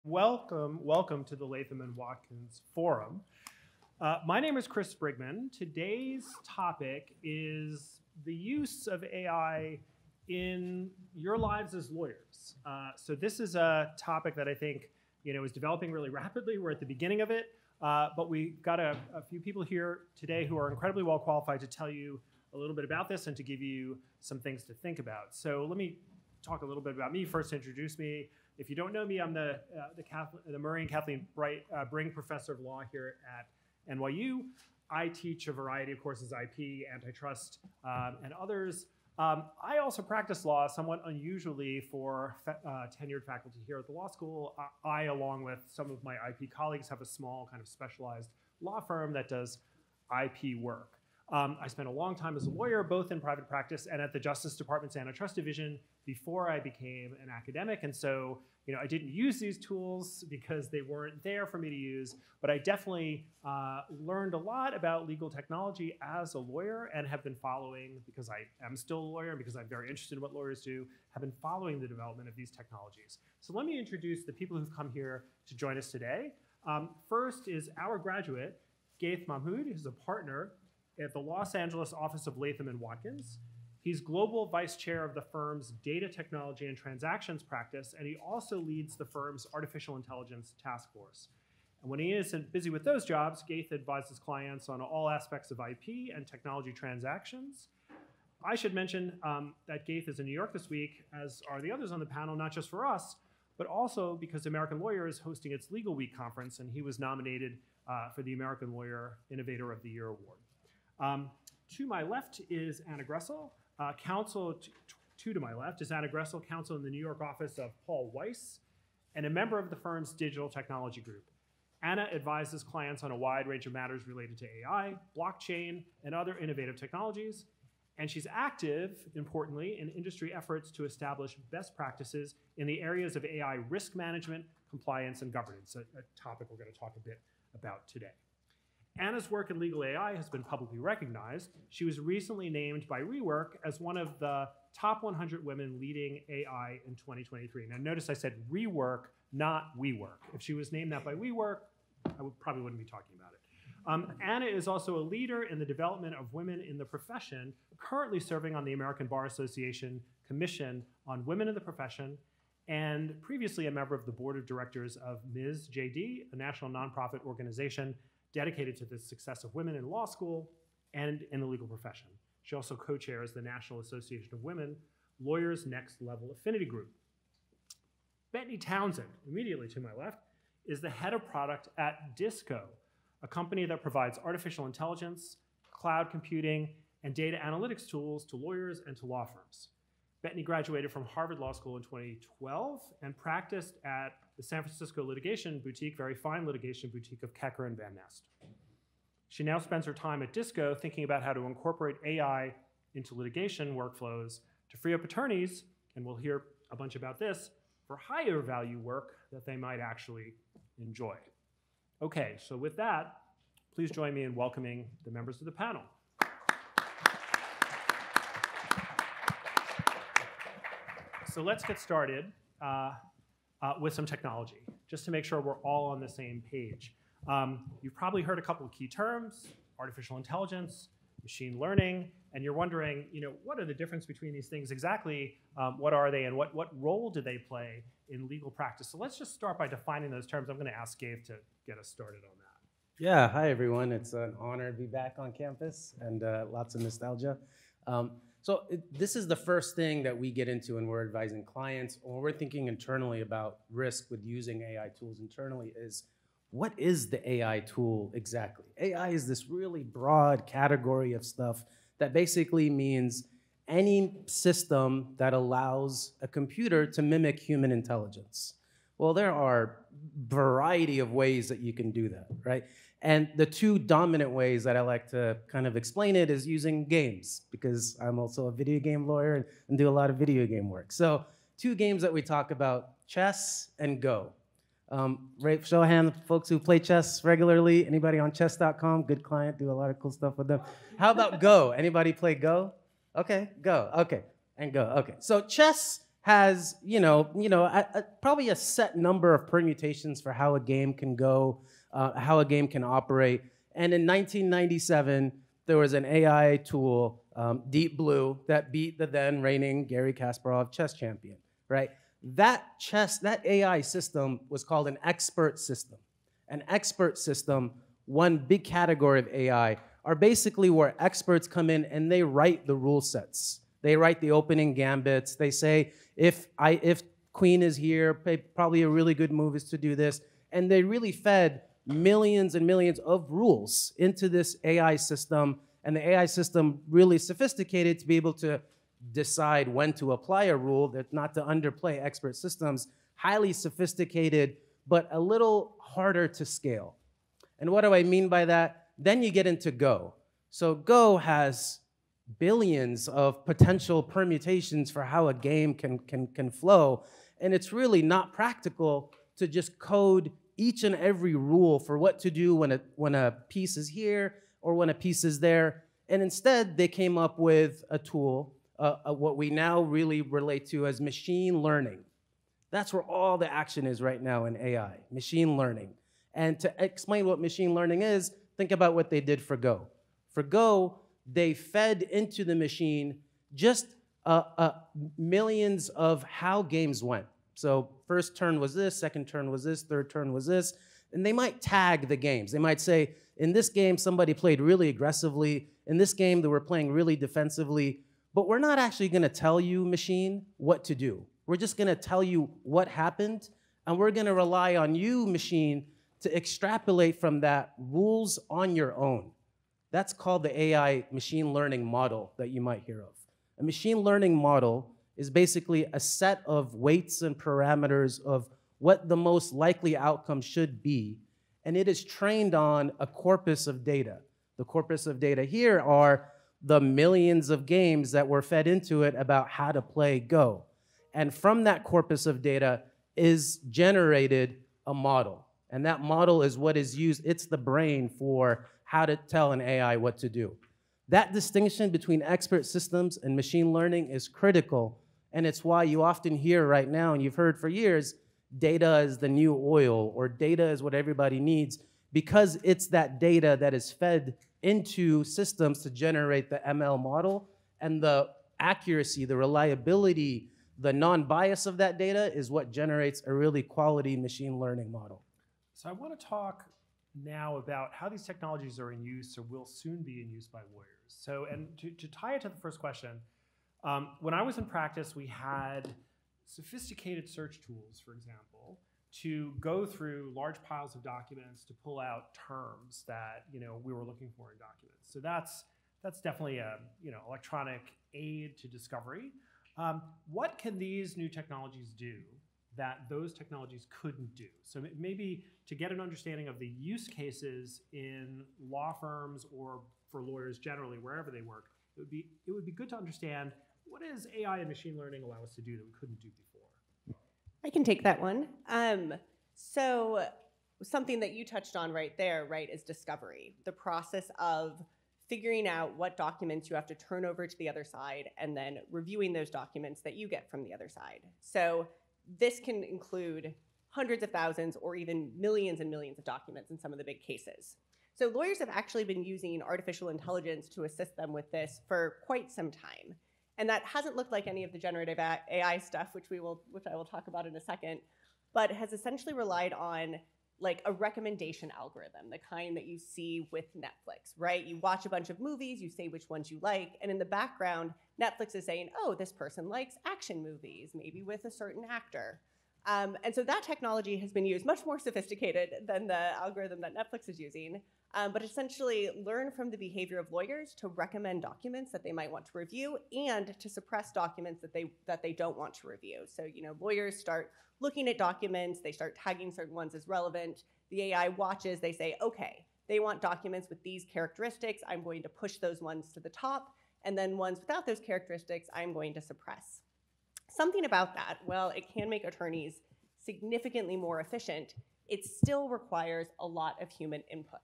Welcome to the Latham and Watkins Forum. My name is Chris Brigman. Today's topic is the use of AI in your lives as lawyers. So this is a topic that I think is developing really rapidly. We're at the beginning of it, but we've got a few people here today who are incredibly well qualified to tell you a little bit about this and to give you some things to think about. So let me talk a little bit about me first to introduce me. If you don't know me, I'm the Murray and Kathleen Bring Professor of Law here at NYU. I teach a variety of courses, IP, antitrust, and others. I also practice law somewhat unusually for tenured faculty here at the law school. I, along with some of my IP colleagues, have a small kind of specialized law firm that does IP work. I spent a long time as a lawyer, both in private practice and at the Justice Department's Antitrust Division before I became an academic. And so, I didn't use these tools because they weren't there for me to use, but I definitely learned a lot about legal technology as a lawyer and have been following, because I am still a lawyer and because I'm very interested in what lawyers do, have been following the development of these technologies. So let me introduce the people who've come here to join us today. First is our graduate, Gaith Mahmood, who's a partner at the Los Angeles office of Latham and Watkins. He's global vice chair of the firm's data technology and transactions practice, and he also leads the firm's artificial intelligence task force. And when he isn't busy with those jobs, Gaith advises clients on all aspects of IP and technology transactions. I should mention that Gaith is in New York this week, as are the others on the panel, not just for us, but also because American Lawyer is hosting its Legal Week conference, and he was nominated for the American Lawyer Innovator of the Year award. To my left is Anna Gressel. Counsel to my left is Anna Gressel, counsel in the New York office of Paul Weiss, and a member of the firm's digital technology group. Anna advises clients on a wide range of matters related to AI, blockchain, and other innovative technologies. And she's active, importantly, in industry efforts to establish best practices in the areas of AI risk management, compliance, and governance, a topic we're going to talk a bit about today. Anna's work in legal AI has been publicly recognized. She was recently named by Rework as one of the top 100 women leading AI in 2023. Now notice I said Rework, not WeWork. If she was named that by Rework, I probably wouldn't be talking about it. Anna is also a leader in the development of women in the profession, currently serving on the American Bar Association Commission on Women in the Profession, and previously a member of the board of directors of Ms. JD, a national nonprofit organization dedicated to the success of women in law school and in the legal profession. She also co-chairs the National Association of Women Lawyers Next Level Affinity Group. Bettany Townsend, immediately to my left, is the head of product at Disco, a company that provides artificial intelligence, cloud computing, and data analytics tools to lawyers and to law firms. Bettany graduated from Harvard Law School in 2012 and practiced at the San Francisco litigation boutique, very fine litigation boutique of Kecker and Van Nest. She now spends her time at Disco thinking about how to incorporate AI into litigation workflows to free up attorneys, and we'll hear a bunch about this, for higher value work that they might actually enjoy. Okay, so with that, please join me in welcoming the members of the panel. So let's get started with some technology, just to make sure we're all on the same page. You've probably heard a couple of key terms: artificial intelligence, machine learning, and you're wondering, what are the difference between these things exactly? What are they, and what role do they play in legal practice? So let's just start by defining those terms. I'm going to ask Gabe to get us started on that. Yeah, hi everyone. It's an honor to be back on campus, and lots of nostalgia. This is the first thing that we get into when we're advising clients, or we're thinking internally about risk with using AI tools internally, is what is the AI tool exactly? AI is this really broad category of stuff that basically means any system that allows a computer to mimic human intelligence. Well, there are a variety of ways that you can do that, right? And the two dominant ways that I like to kind of explain it is using games, because I'm also a video game lawyer and do a lot of video game work. So two games that we talk about, chess and Go. Right, show of hands, folks who play chess regularly. Anybody on chess.com? Good client, do a lot of cool stuff with them. How about Go? Anybody play Go? Okay, Go, okay, and Go, okay. So chess has, probably a set number of permutations for how a game can go, how a game can operate. And in 1997, there was an AI tool, Deep Blue, that beat the then reigning Garry Kasparov chess champion, right? That AI system was called an expert system. An expert system, one big category of AI, are basically where experts come in and they write the rule sets. They write the opening gambits. They say, if queen is here, probably a really good move is to do this. And they really fed millions and millions of rules into this AI system. And the AI system really sophisticated to be able to decide when to apply a rule, that not to underplay expert systems, highly sophisticated, but a little harder to scale. And what do I mean by that? Then you get into Go. So Go has billions of potential permutations for how a game can flow. And it's really not practical to just code each and every rule for what to do when a piece is here or when a piece is there. And instead, they came up with a tool, what we now really relate to as machine learning. That's where all the action is right now in AI, machine learning. And to explain what machine learning is, think about what they did for Go. For Go, they fed into the machine just millions of how games went. So first turn was this, second turn was this, third turn was this. And they might tag the games. They might say, in this game, somebody played really aggressively. In this game, they were playing really defensively. But we're not actually going to tell you, machine, what to do. We're just going to tell you what happened. And we're going to rely on you, machine, to extrapolate from that rules on your own. That's called the AI machine learning model that you might hear of. A machine learning model is basically a set of weights and parameters of what the most likely outcome should be, and it is trained on a corpus of data. The corpus of data here are the millions of games that were fed into it about how to play Go. And from that corpus of data is generated a model. And that model is what is used, it's the brain for how to tell an AI what to do. That distinction between expert systems and machine learning is critical, and it's why you often hear right now, and you've heard for years, data is the new oil, or data is what everybody needs, because it's that data that is fed into systems to generate the ML model, and the accuracy, the reliability, the non-bias of that data is what generates a really quality machine learning model. So I want to talk now about how these technologies are in use or will soon be in use by lawyers. So, and to tie it to the first question, when I was in practice, we had sophisticated search tools, for example, to go through large piles of documents to pull out terms that we were looking for in documents. So that's definitely a electronic aid to discovery. What can these new technologies do that those technologies couldn't do? So maybe to get an understanding of the use cases in law firms or for lawyers generally, wherever they work, it would be good to understand, what does AI and machine learning allow us to do that we couldn't do before? I can take that one. So something that you touched on right there, right, is discovery. The process of figuring out what documents you have to turn over to the other side and then reviewing those documents that you get from the other side. So this can include hundreds of thousands or even millions and millions of documents in some of the big cases. So lawyers have actually been using artificial intelligence to assist them with this for quite some time. And that hasn't looked like any of the generative AI stuff, which I will talk about in a second, but has essentially relied on like a recommendation algorithm, the kind that you see with Netflix, right? You watch a bunch of movies, you say which ones you like, and in the background, Netflix is saying, oh, this person likes action movies, maybe with a certain actor. And so that technology has been used, much more sophisticated than the algorithm that Netflix is using, but essentially learn from the behavior of lawyers to recommend documents that they might want to review and to suppress documents that they don't want to review. So lawyers start looking at documents, they start tagging certain ones as relevant. The AI watches, they say, okay, they want documents with these characteristics, I'm going to push those ones to the top, and then ones without those characteristics, I'm going to suppress. Something about that, well, it can make attorneys significantly more efficient. It still requires a lot of human input.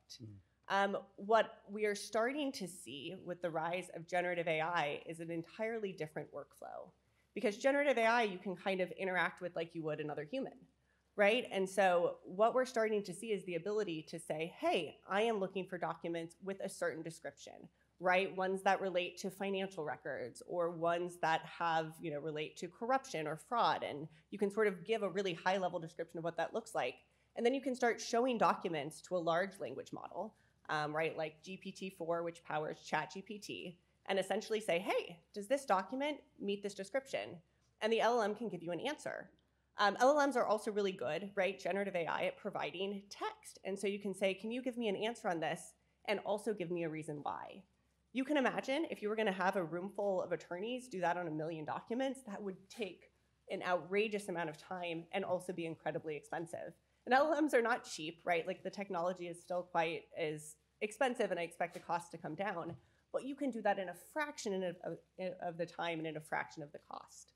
What we are starting to see with the rise of generative AI is an entirely different workflow, because generative AI, you can kind of interact with like you would another human, right? And so what we're starting to see is the ability to say, hey, I am looking for documents with a certain description, right? Ones that relate to financial records or ones that have, relate to corruption or fraud. And you can sort of give a really high level description of what that looks like. And then you can start showing documents to a large language model, right? Like GPT-4, which powers ChatGPT, and essentially say, hey, does this document meet this description? And the LLM can give you an answer. LLMs are also really good, right? Generative AI at providing text. And so you can say, can you give me an answer on this and also give me a reason why? You can imagine if you were going to have a room full of attorneys do that on 1 million documents, that would take an outrageous amount of time and also be incredibly expensive. And LLMs are not cheap, right? Like the technology is still quite as expensive, and I expect the cost to come down. But you can do that in a fraction of the time and in a fraction of the cost.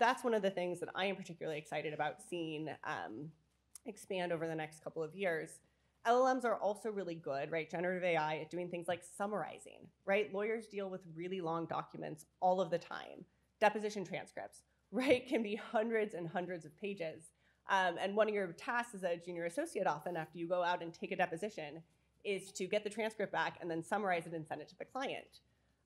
That's one of the things that I am particularly excited about seeing expand over the next couple of years. LLMs are also really good, right? Generative AI at doing things like summarizing, right? Lawyers deal with really long documents all of the time. Deposition transcripts, right? Can be hundreds and hundreds of pages. And one of your tasks as a junior associate often after you go out and take a deposition is to get the transcript back and then summarize it and send it to the client.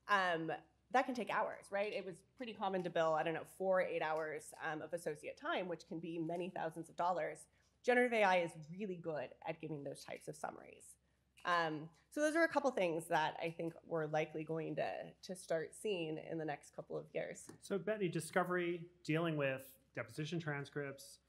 That can take hours, right? It was pretty common to bill, 4 or 8 hours of associate time, which can be many thousands of dollars. Generative AI is really good at giving those types of summaries. So those are a couple things that I think we're likely going to start seeing in the next couple of years. So Bettany, discovery, dealing with deposition transcripts,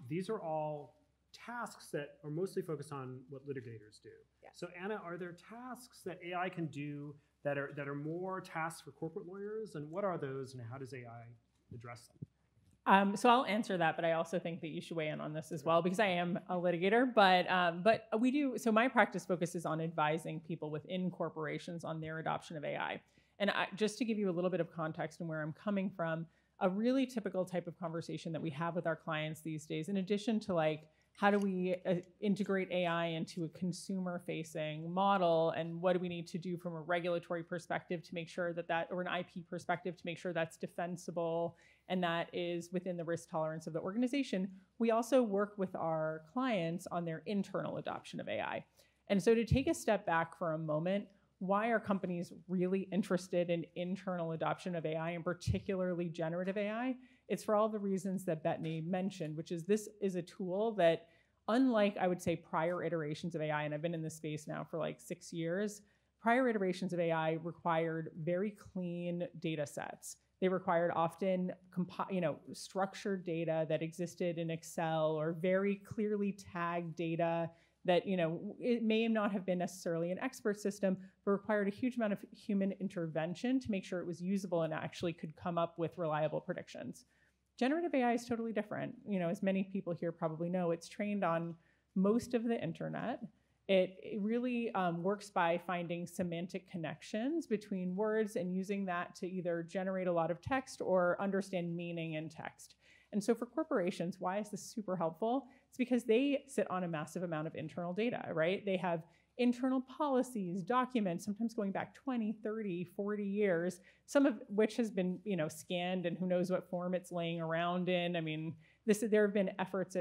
these are all tasks that are mostly focused on what litigators do. Yeah. So Anna, are there tasks that AI can do that are more tasks for corporate lawyers? And what are those, and how does AI address them? So I'll answer that, but I also think that you should weigh in on this as well, because I am a litigator. But we do. So my practice focuses on advising people within corporations on their adoption of AI. And just to give you a little bit of context and where I'm coming from, a really typical type of conversation that we have with our clients these days, in addition to like, how do we integrate AI into a consumer-facing model, and what do we need to do from a regulatory perspective to make sure that, or an IP perspective to make sure that's defensible and that is within the risk tolerance of the organization? We also work with our clients on their internal adoption of AI. And so to take a step back for a moment, why are companies really interested in internal adoption of AI, and particularly generative AI? It's for all the reasons that Bettany mentioned, which is this is a tool that, unlike, I would say, prior iterations of AI, and I've been in this space now for like 6 years, prior iterations of AI required very clean data sets. They required often structured data that existed in Excel, or very clearly tagged data that, it may not have been necessarily an expert system, but required a huge amount of human intervention to make sure it was usable and actually could come up with reliable predictions. Generative AI is totally different. As many people here probably know, it's trained on most of the internet. It really works by finding semantic connections between words and using that to either generate a lot of text or understand meaning in text. And so for corporations, why is this super helpful? It's because they sit on a massive amount of internal data, right? They have internal policies, documents, sometimes going back 20, 30, 40 years, some of which has been, scanned, and who knows what form it's laying around in. I mean, there have been efforts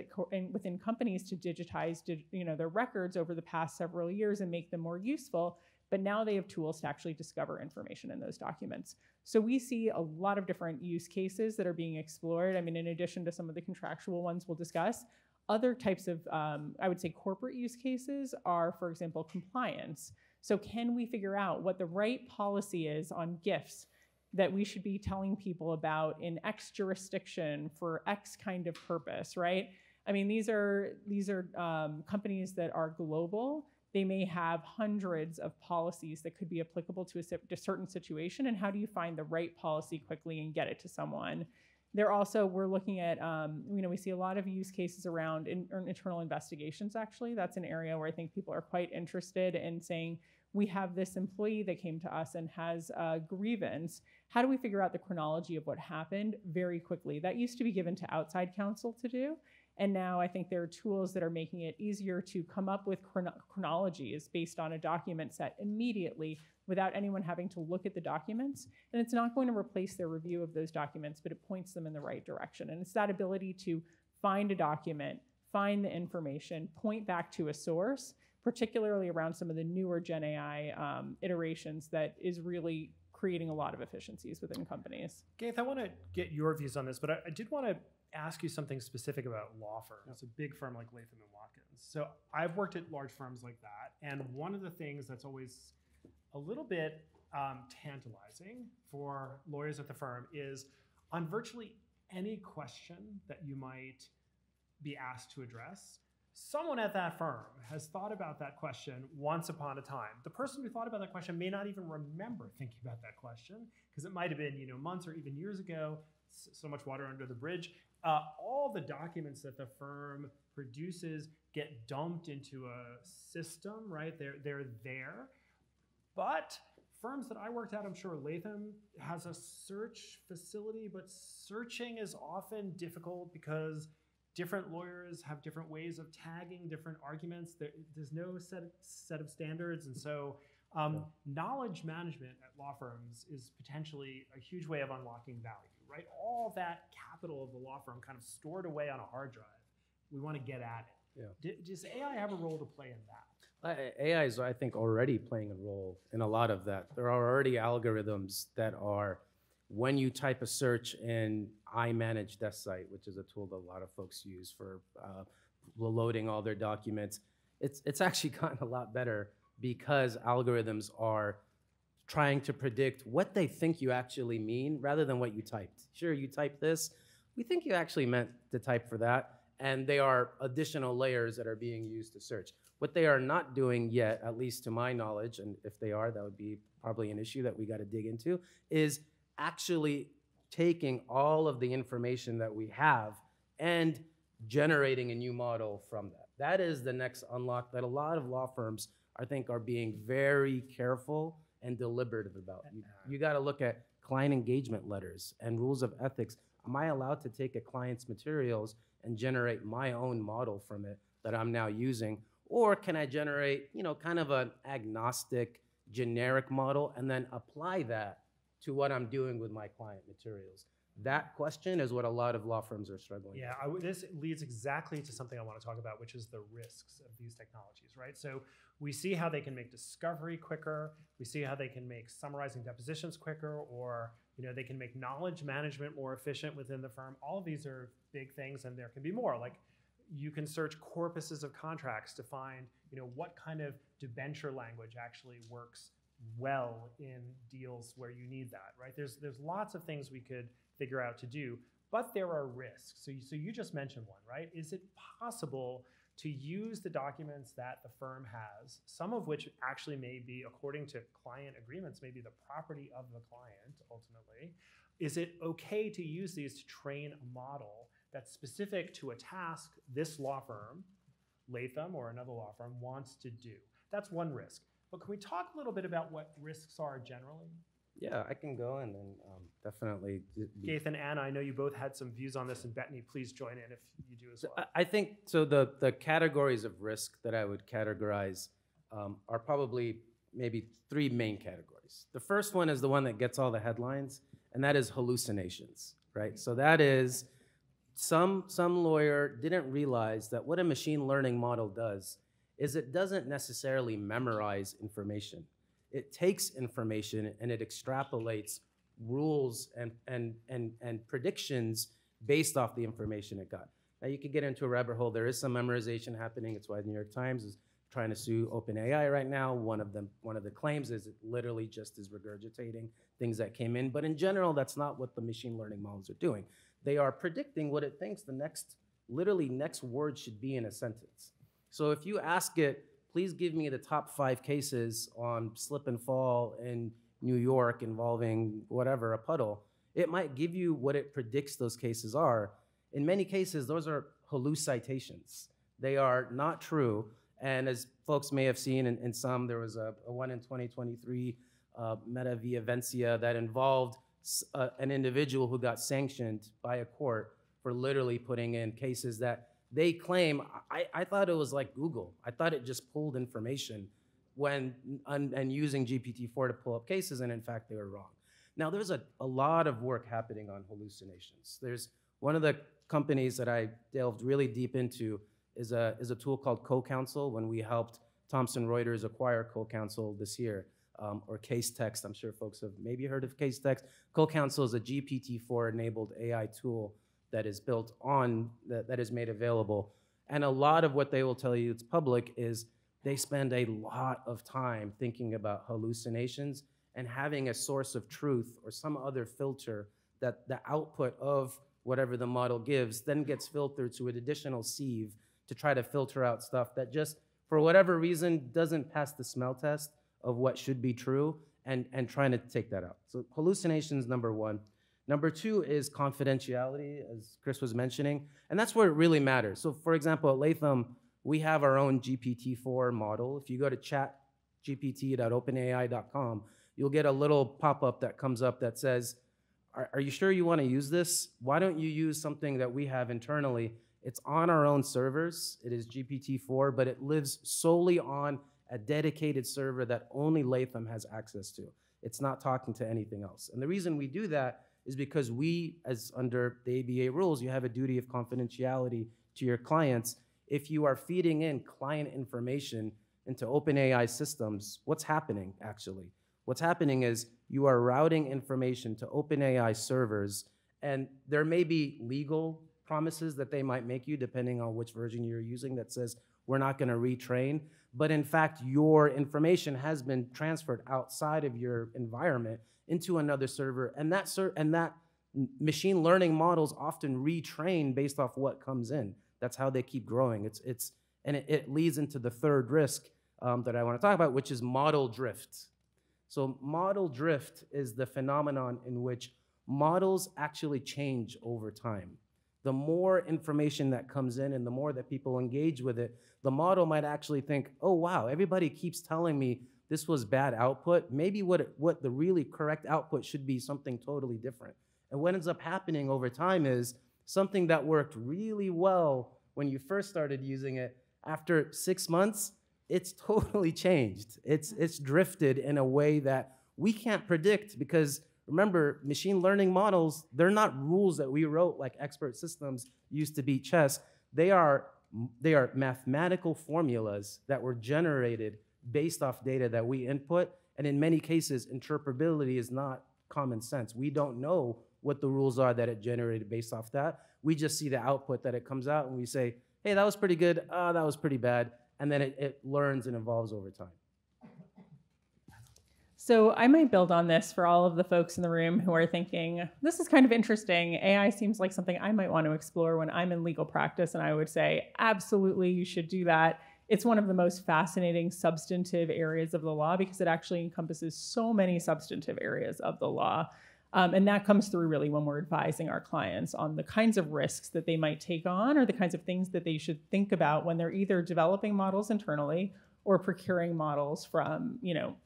within companies to digitize, their records over the past several years and make them more useful. But now they have tools to actually discover information in those documents. So we see a lot of different use cases that are being explored. I mean, in addition to some of the contractual ones we'll discuss, other types of, I would say, corporate use cases are, for example, compliance. So can we figure out what the right policy is on gifts that we should be telling people about in X jurisdiction for X kind of purpose, right? I mean, these are companies that are global. They may have hundreds of policies that could be applicable to a certain situation, and how do you find the right policy quickly and get it to someone? We're looking at, we see a lot of use cases around internal investigations, actually. That's an area where I think people are quite interested in saying, we have this employee that came to us and has a grievance. How do we figure out the chronology of what happened very quickly? That used to be given to outside counsel to do. And now I think there are tools that are making it easier to come up with chronologies based on a document set immediately without anyone having to look at the documents. And it's not going to replace their review of those documents, but it points them in the right direction. And it's that ability to find a document, find the information, point back to a source, particularly around some of the newer Gen AI iterations, that is really creating a lot of efficiencies within companies. Gaith, I want to get your views on this, but I did want to ask you something specific about law firms, a big firm like Latham & Watkins. So I've worked at large firms like that, and one of the things that's always a little bit tantalizing for lawyers at the firm is on virtually any question that you might be asked to address, someone at that firm has thought about that question once upon a time. The person who thought about that question may not even remember thinking about that question because it might have been months or even years ago, so much water under the bridge. All the documents that the firm produces get dumped into a system, right? They're there. But firms that I worked at, I'm sure Latham has a search facility, but searching is often difficult because different lawyers have different ways of tagging different arguments. There's no set of standards. And so knowledge management at law firms is potentially a huge way of unlocking value, right? All that capital of the law firm kind of stored away on a hard drive. We want to get at it. Yeah. Does AI have a role to play in that? AI is, I think, already playing a role in a lot of that. There are already algorithms that are, when you type a search in iManage DeskSite, which is a tool that a lot of folks use for loading all their documents, it's actually gotten a lot better because algorithms are trying to predict what they think you actually mean rather than what you typed. Sure, you typed this. We think you actually meant to type for that. And they are additional layers that are being used to search. What they are not doing yet, at least to my knowledge, and if they are, that would be probably an issue that we got to dig into, is actually taking all of the information that we have and generating a new model from that. That is the next unlock that a lot of law firms, I think, are being very careful and deliberative about. You got to look at client engagement letters and rules of ethics. Am I allowed to take a client's materials and generate my own model from it that I'm now using? Or can I generate, kind of an agnostic, generic model and then apply that to what I'm doing with my client materials? That question is what a lot of law firms are struggling with. Yeah, this leads exactly to something I want to talk about, which is the risks of these technologies, right? So we see how they can make discovery quicker. We see how they can make summarizing depositions quicker, or they can make knowledge management more efficient within the firm. All of these are big things, and there can be more. Like you can search corpuses of contracts to find what kind of debenture language actually works well in deals where you need that, right? There's lots of things we could figure out to do, but there are risks. So you just mentioned one, right? Is it possible to use the documents that the firm has, some of which actually may be, according to client agreements, may be the property of the client ultimately? Is it okay to use these to train a model that's specific to a task this law firm, Latham or another law firm, wants to do? That's one risk. But can we talk a little bit about what risks are generally? Yeah, I can go and then definitely. Gaith and Anna, I know you both had some views on this, and Bettany, please join in if you do as well. I think, so the categories of risk that I would categorize are probably maybe three main categories. The first one is the one that gets all the headlines, and that is hallucinations, right? So that is some lawyer didn't realize that what a machine learning model does is it doesn't necessarily memorize information. It takes information and it extrapolates rules and predictions based off the information it got. Now you could get into a rabbit hole. There is some memorization happening. It's why the New York Times is trying to sue OpenAI right now. One of the claims is it literally just is regurgitating things that came in. But in general, that's not what the machine learning models are doing. They are predicting what it thinks the next word should be in a sentence. So if you ask it, please give me the top 5 cases on slip and fall in New York involving whatever, a puddle, it might give you what it predicts those cases are. In many cases, those are hallucitations. They are not true. And as folks may have seen in some, there was a one in 2023, Meta via Vencia, that involved an individual who got sanctioned by a court for literally putting in cases that they claim, I thought it was like Google. I thought it just pulled information and using GPT-4 to pull up cases, and in fact, they were wrong. Now, there's a lot of work happening on hallucinations. There's one of the companies that I delved really deep into is a tool called CoCounsel. When we helped Thomson Reuters acquire CoCounsel this year, or Casetext, I'm sure folks have maybe heard of Casetext. CoCounsel is a GPT-4 enabled AI tool that is built on, that is made available. And a lot of what they will tell you, it's public, is they spend a lot of time thinking about hallucinations and having a source of truth or some other filter that the output of whatever the model gives then gets filtered to an additional sieve to try to filter out stuff that just, for whatever reason, doesn't pass the smell test of what should be true, and trying to take that out. So hallucinations, number one. Number two is confidentiality, as Chris was mentioning, and that's where it really matters. So for example, at Latham, we have our own GPT-4 model. If you go to chatgpt.openai.com, you'll get a little pop-up that comes up that says, are you sure you want to use this? Why don't you use something that we have internally? It's on our own servers. It is GPT-4, but it lives solely on a dedicated server that only Latham has access to. It's not talking to anything else. And the reason we do that is because we, as under the ABA rules, you have a duty of confidentiality to your clients. If you are feeding in client information into OpenAI systems, what's happening actually? What's happening is you are routing information to OpenAI servers, and there may be legal promises that they might make you depending on which version you're using that says, we're not gonna retrain, but in fact, your information has been transferred outside of your environment into another server, and that machine learning models often retrain based off what comes in. That's how they keep growing. It leads into the third risk that I wanna talk about, which is model drift. So model drift is the phenomenon in which models actually change over time. The more information that comes in and the more that people engage with it, the model might actually think, oh wow, everybody keeps telling me this was bad output. Maybe what the really correct output should be something totally different. And what ends up happening over time is something that worked really well when you first started using it, after 6 months, it's totally changed. It's drifted in a way that we can't predict, because remember, machine learning models, they're not rules that we wrote like expert systems used to beat chess. They are mathematical formulas that were generated based off data that we input, and in many cases, interpretability is not common sense. We don't know what the rules are that it generated based off that. We just see the output that it comes out, and we say, hey, that was pretty good, that was pretty bad, and then it learns and evolves over time. So I might build on this for all of the folks in the room who are thinking, this is kind of interesting. AI seems like something I might want to explore when I'm in legal practice. And I would say, absolutely, you should do that. It's one of the most fascinating substantive areas of the law because it actually encompasses so many substantive areas of the law. And that comes through really when we're advising our clients on the kinds of risks that they might take on or the kinds of things that they should think about when they're either developing models internally or procuring models from,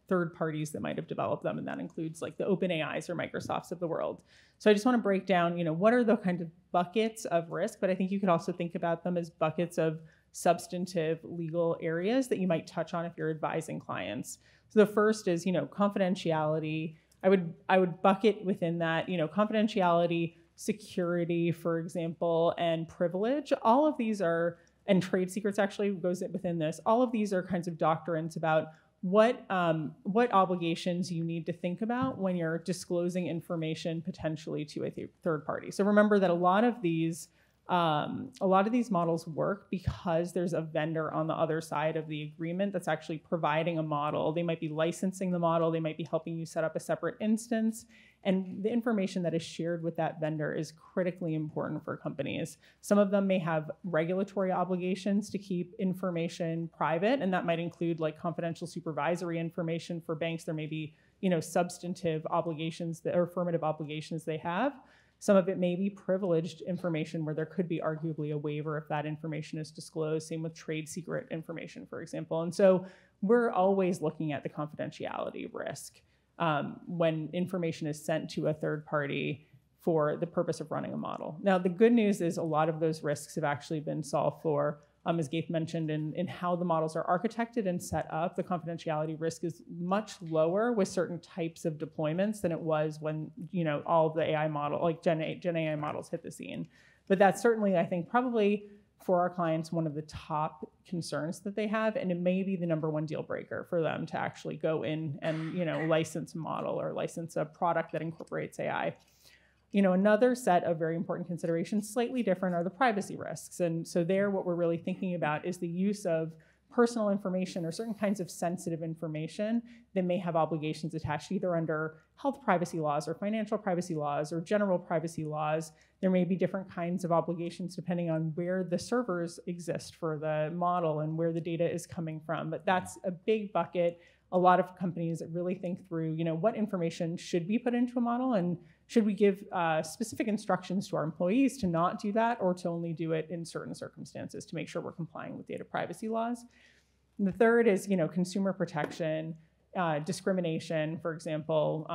third parties that might have developed them. And that includes like the OpenAIs or Microsofts of the world. So I just want to break down, what are the kind of buckets of risk, but I think you could also think about them as buckets of substantive legal areas that you might touch on if you're advising clients. So the first is, confidentiality. I would bucket within that, confidentiality, security, for example, and privilege. All of these are, and trade secrets actually goes within this. All of these are kinds of doctrines about what obligations you need to think about when you're disclosing information potentially to a third party. So remember that a lot of these models work because there's a vendor on the other side of the agreement that's actually providing a model. They might be licensing the model. They might be helping you set up a separate instance. And the information that is shared with that vendor is critically important for companies. Some of them may have regulatory obligations to keep information private, and that might include like confidential supervisory information for banks. There may be, substantive obligations or affirmative obligations they have. Some of it may be privileged information where there could be arguably a waiver if that information is disclosed. Same with trade secret information, for example. And so we're always looking at the confidentiality risk when information is sent to a third party for the purpose of running a model. Now, the good news is a lot of those risks have actually been solved for, as Gaith mentioned, in how the models are architected and set up. The confidentiality risk is much lower with certain types of deployments than it was when, all of the AI model, like Gen AI models hit the scene. But that's certainly, I think, probably for our clients, one of the top concerns that they have, and it may be the number one deal breaker for them to actually go in and, license a model or license a product that incorporates AI. Another set of very important considerations, slightly different, are the privacy risks. And so there, what we're really thinking about is the use of personal information or certain kinds of sensitive information that may have obligations attached either under health privacy laws or financial privacy laws or general privacy laws. There may be different kinds of obligations depending on where the servers exist for the model and where the data is coming from. But that's a big bucket. A lot of companies really think through, what information should be put into a model, and should we give specific instructions to our employees to not do that or to only do it in certain circumstances to make sure we're complying with data privacy laws. And the third is, consumer protection, discrimination, for example,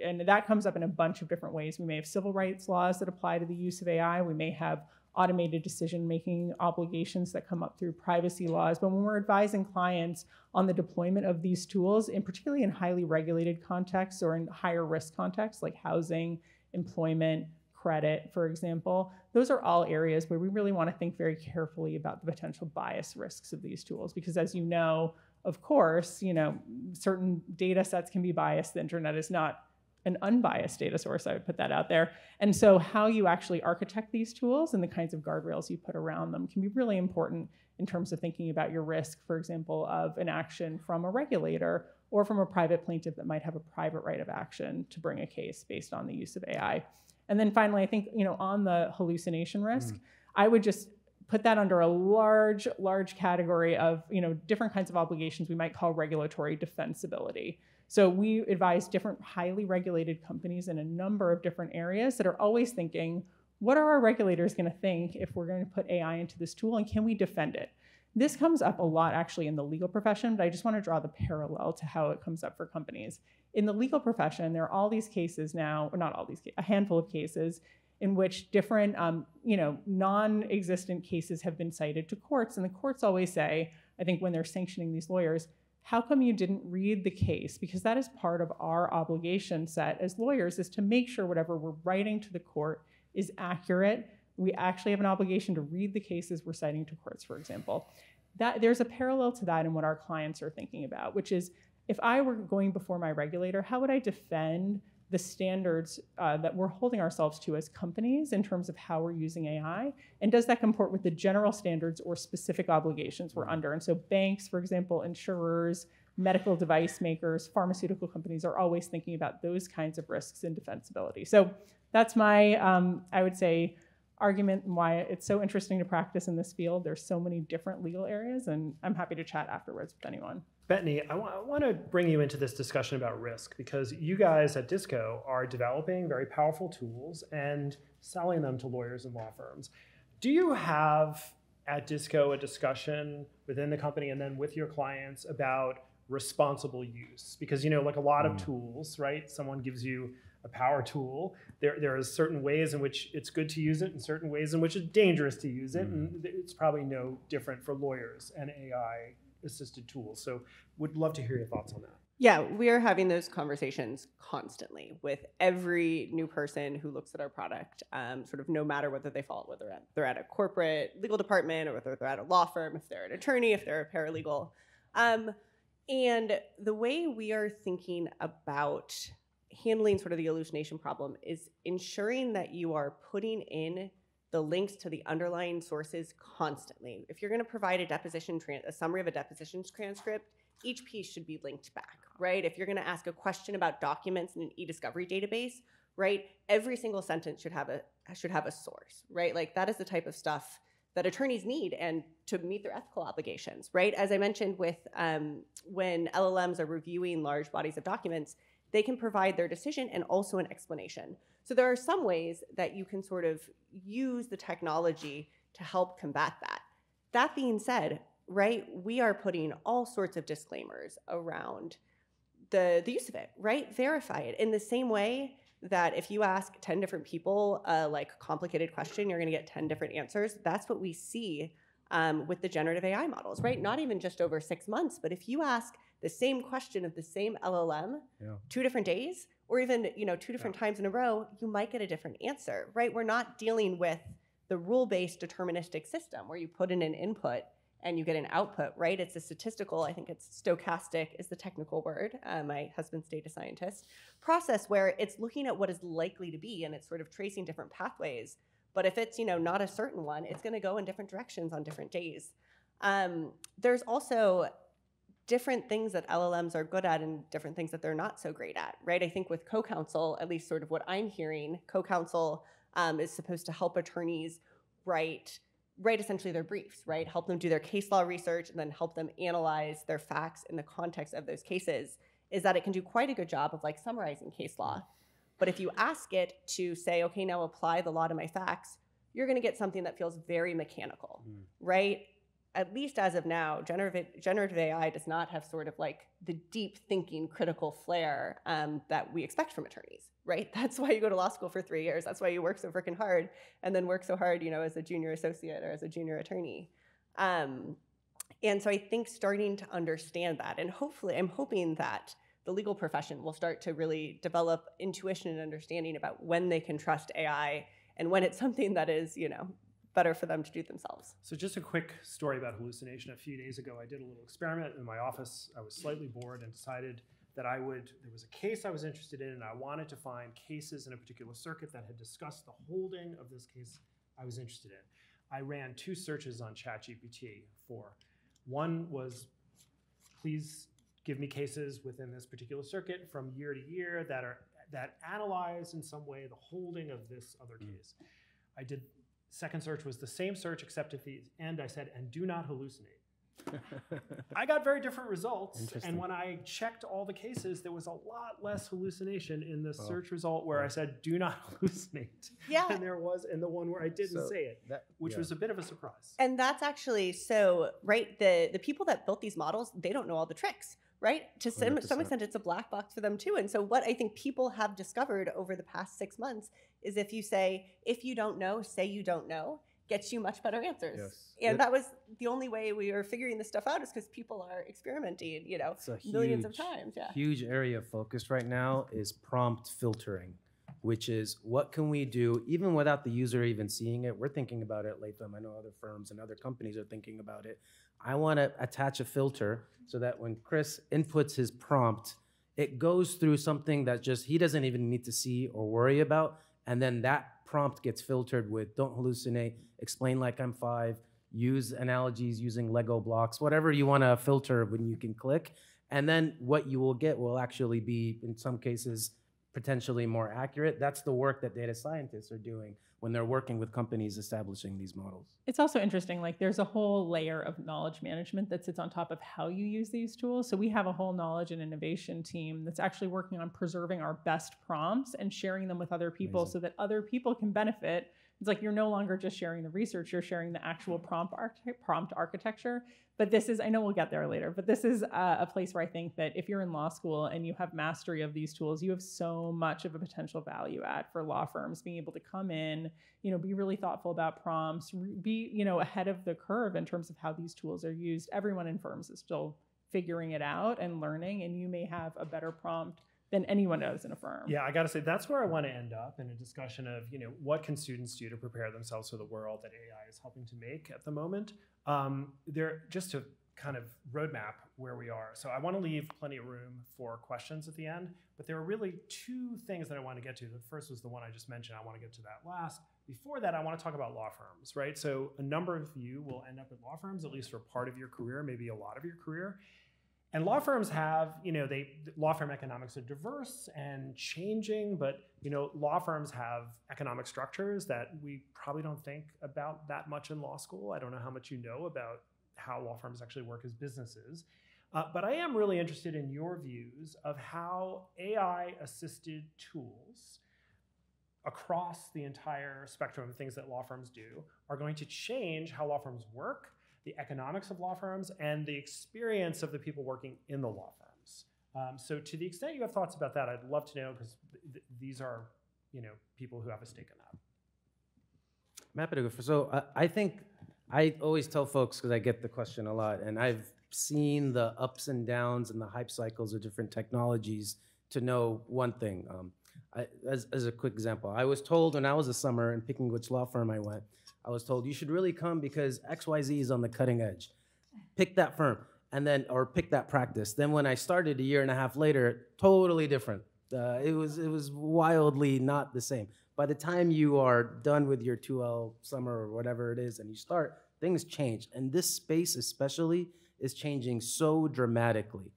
and that comes up in a bunch of different ways. We may have civil rights laws that apply to the use of AI. We may have automated decision-making obligations that come up through privacy laws. But when we're advising clients on the deployment of these tools, and particularly in highly regulated contexts or in higher risk contexts like housing, employment, credit, for example, those are all areas where we really want to think very carefully about the potential bias risks of these tools. Because as you know, of course, certain data sets can be biased. The internet is not an unbiased data source, I would put that out there. And so how you actually architect these tools and the kinds of guardrails you put around them can be really important in terms of thinking about your risk, for example, of an action from a regulator or from a private plaintiff that might have a private right of action to bring a case based on the use of AI. And then finally, I think, on the hallucination risk, I would just put that under a large category of, different kinds of obligations we might call regulatory defensibility. So we advise different highly regulated companies in a number of different areas that are always thinking, what are our regulators going to think if we're going to put AI into this tool, and can we defend it? This comes up a lot actually in the legal profession, but I just want to draw the parallel to how it comes up for companies. In the legal profession, there are all these cases now, or not all these, a handful of cases in which different, non-existent cases have been cited to courts, and the courts always say, I think when they're sanctioning these lawyers, how come you didn't read the case? Because that is part of our obligation set as lawyers, is to make sure whatever we're writing to the court is accurate. We actually have an obligation to read the cases we're citing to courts, for example. There's a parallel to that in what our clients are thinking about, which is, if I were going before my regulator, how would I defend the standards that we're holding ourselves to as companies in terms of how we're using AI? And does that comport with the general standards or specific obligations we're under? And so banks, for example, insurers, medical device makers, pharmaceutical companies are always thinking about those kinds of risks and defensibility. So that's my, I would say, argument and why it's so interesting to practice in this field. There's so many different legal areas, and I'm happy to chat afterwards with anyone. Bethany, I want to bring you into this discussion about risk, because you guys at Disco are developing very powerful tools and selling them to lawyers and law firms. Do you have at Disco a discussion within the company and then with your clients about responsible use? Because, like a lot of tools, right? Someone gives you a power tool. There are certain ways in which it's good to use it and certain ways in which it's dangerous to use it. And it's probably no different for lawyers and AI assisted tools. So would love to hear your thoughts on that. Yeah, we are having those conversations constantly with every new person who looks at our product, sort of no matter whether they fall, whether they're at a corporate legal department or whether they're at a law firm, if they're an attorney, if they're a paralegal. And the way we are thinking about handling sort of the hallucination problem is ensuring that you are putting in the links to the underlying sources constantly. If you're going to provide a summary of a depositions transcript, each piece should be linked back, right? If you're going to ask a question about documents in an e-discovery database, right, every single sentence should have a source, right? Like, that is the type of stuff that attorneys need and to meet their ethical obligations, right? As I mentioned with when LLMs are reviewing large bodies of documents, they can provide their decision and also an explanation. So there are some ways that you can sort of use the technology to help combat that. That being said, right, we are putting all sorts of disclaimers around the use of it, right? Verify it. In the same way that if you ask 10 different people a like complicated question, you're going to get 10 different answers. That's what we see with the generative AI models, right? Not even just over 6 months, but if you ask the same question of the same LLM 2 different days, or even 2 different times in a row, you might get a different answer, right? We're not dealing with the rule-based deterministic system where you put in an input and you get an output, right? It's a statistical, I think it's stochastic is the technical word, my husband's data scientist, process where it's looking at what is likely to be and it's sort of tracing different pathways. But if it's not a certain one, it's going to go in different directions on different days. There's also different things that LLMs are good at and different things that they're not so great at, right? I think with CoCounsel, at least sort of what I'm hearing, CoCounsel is supposed to help attorneys write essentially their briefs, right? Help them do their case law research and then help them analyze their facts in the context of those cases, is that it can do quite a good job of like summarizing case law. But if you ask it to say, okay, now apply the law to my facts, you're going to get something that feels very mechanical, right? At least as of now, generative AI does not have sort of like the deep thinking, critical flair that we expect from attorneys, right? That's why you go to law school for 3 years. That's why you work so freaking hard and then work so hard, as a junior associate or as a junior attorney. And so I think starting to understand that, and hopefully I'm hoping that the legal profession will start to really develop intuition and understanding about when they can trust AI and when it's something that is, better for them to do themselves. So just a quick story about hallucination. A few days ago, I did a little experiment in my office. I was slightly bored and decided that there was a case I was interested in, and I wanted to find cases in a particular circuit that had discussed the holding of this case I was interested in. I ran 2 searches on ChatGPT one was, please give me cases within this particular circuit from year to year that analyze in some way the holding of this other case. Second search was the same search, except at the end I said, and do not hallucinate. I got very different results. And when I checked all the cases, there was a lot less hallucination in the search result where I said, do not hallucinate. Yeah. And there was in the one where I didn't say it, which was a bit of a surprise. And that's actually so, right? The people that built these models, they don't know all the tricks, right? To some extent, it's a black box for them too. And so what I think people have discovered over the past 6 months is if you don't know, say you don't know, gets you much better answers. Yes. And that was the only way we are figuring this stuff out is because people are experimenting, millions of times. Yeah. Huge area of focus right now is prompt filtering, which is what can we do even without the user even seeing it? We're thinking about it, Latham. I know other firms and other companies are thinking about it. I want to attach a filter so that when Chris inputs his prompt, it goes through something that just he doesn't even need to see or worry about. And then that prompt gets filtered with don't hallucinate, explain like I'm 5, use analogies using Lego blocks, whatever you want to filter when you can click. And then what you will get will actually be, in some cases, potentially more accurate. That's the work that data scientists are doing when they're working with companies establishing these models. It's also interesting, like there's a whole layer of knowledge management that sits on top of how you use these tools. So we have a whole knowledge and innovation team that's actually working on preserving our best prompts and sharing them with other people so that other people can benefit. It's like you're no longer just sharing the research, you're sharing the actual prompt architecture. But this is, I know we'll get there later, but this is a place where I think that if you're in law school and you have mastery of these tools, you have so much of a potential value add for law firms, being able to come in, be really thoughtful about prompts, be, ahead of the curve in terms of how these tools are used. Everyone in firms is still figuring it out and learning, and you may have a better prompt than anyone does in a firm. Yeah, I got to say, that's where I want to end up in a discussion of, what can students do to prepare themselves for the world that AI is helping to make at the moment. Just to kind of roadmap where we are. So I want to leave plenty of room for questions at the end, but there are really 2 things that I want to get to. The first was the one I just mentioned. I want to get to that last. Before that, I want to talk about law firms, right? So a number of you will end up at law firms, at least for part of your career, maybe a lot of your career. And law firms have, law firm economics are diverse and changing, but, law firms have economic structures that we probably don't think about that much in law school. I don't know how much you know about how law firms actually work as businesses. But I am really interested in your views of how AI-assisted tools across the entire spectrum of things that law firms do are going to change how law firms work, the economics of law firms, and the experience of the people working in the law firms. So to the extent you have thoughts about that, I'd love to know, because these are, people who have a stake in that. I'm happy to go first. So I think I always tell folks, because I get the question a lot, and I've seen the ups and downs and the hype cycles of different technologies to know one thing. As a quick example, I was told when I was a summer and picking which law firm I went, I was told you should really come because XYZ is on the cutting edge. Pick that firm, and then, or pick that practice. Then when I started a year and a half later, totally different. It was wildly not the same. By the time you are done with your 2L summer or whatever it is and you start, things change. And this space especially is changing so dramatically.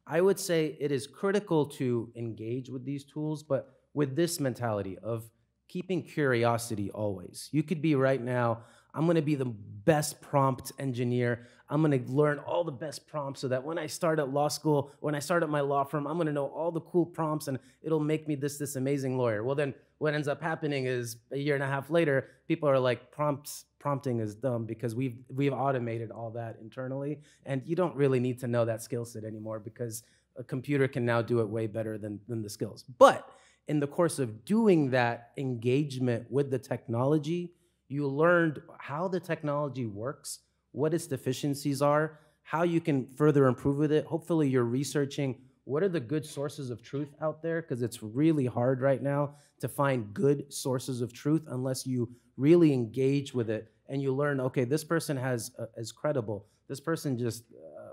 I would say it is critical to engage with these tools, but with this mentality of keeping curiosity always. You could be right now, I'm gonna be the best prompt engineer. I'm gonna learn all the best prompts so that when I start at law school, when I start at my law firm, I'm gonna know all the cool prompts and it'll make me this amazing lawyer. Well, then what ends up happening is a year and a half later, people are like, prompting is dumb because we've automated all that internally. And you don't really need to know that skill set anymore because a computer can now do it way better than the skills. But in the course of doing that engagement with the technology, you learned how the technology works, what its deficiencies are, how you can further improve with it. Hopefully you're researching what are the good sources of truth out there, because it's really hard right now to find good sources of truth unless you really engage with it and you learn, okay, this person is credible. This person just,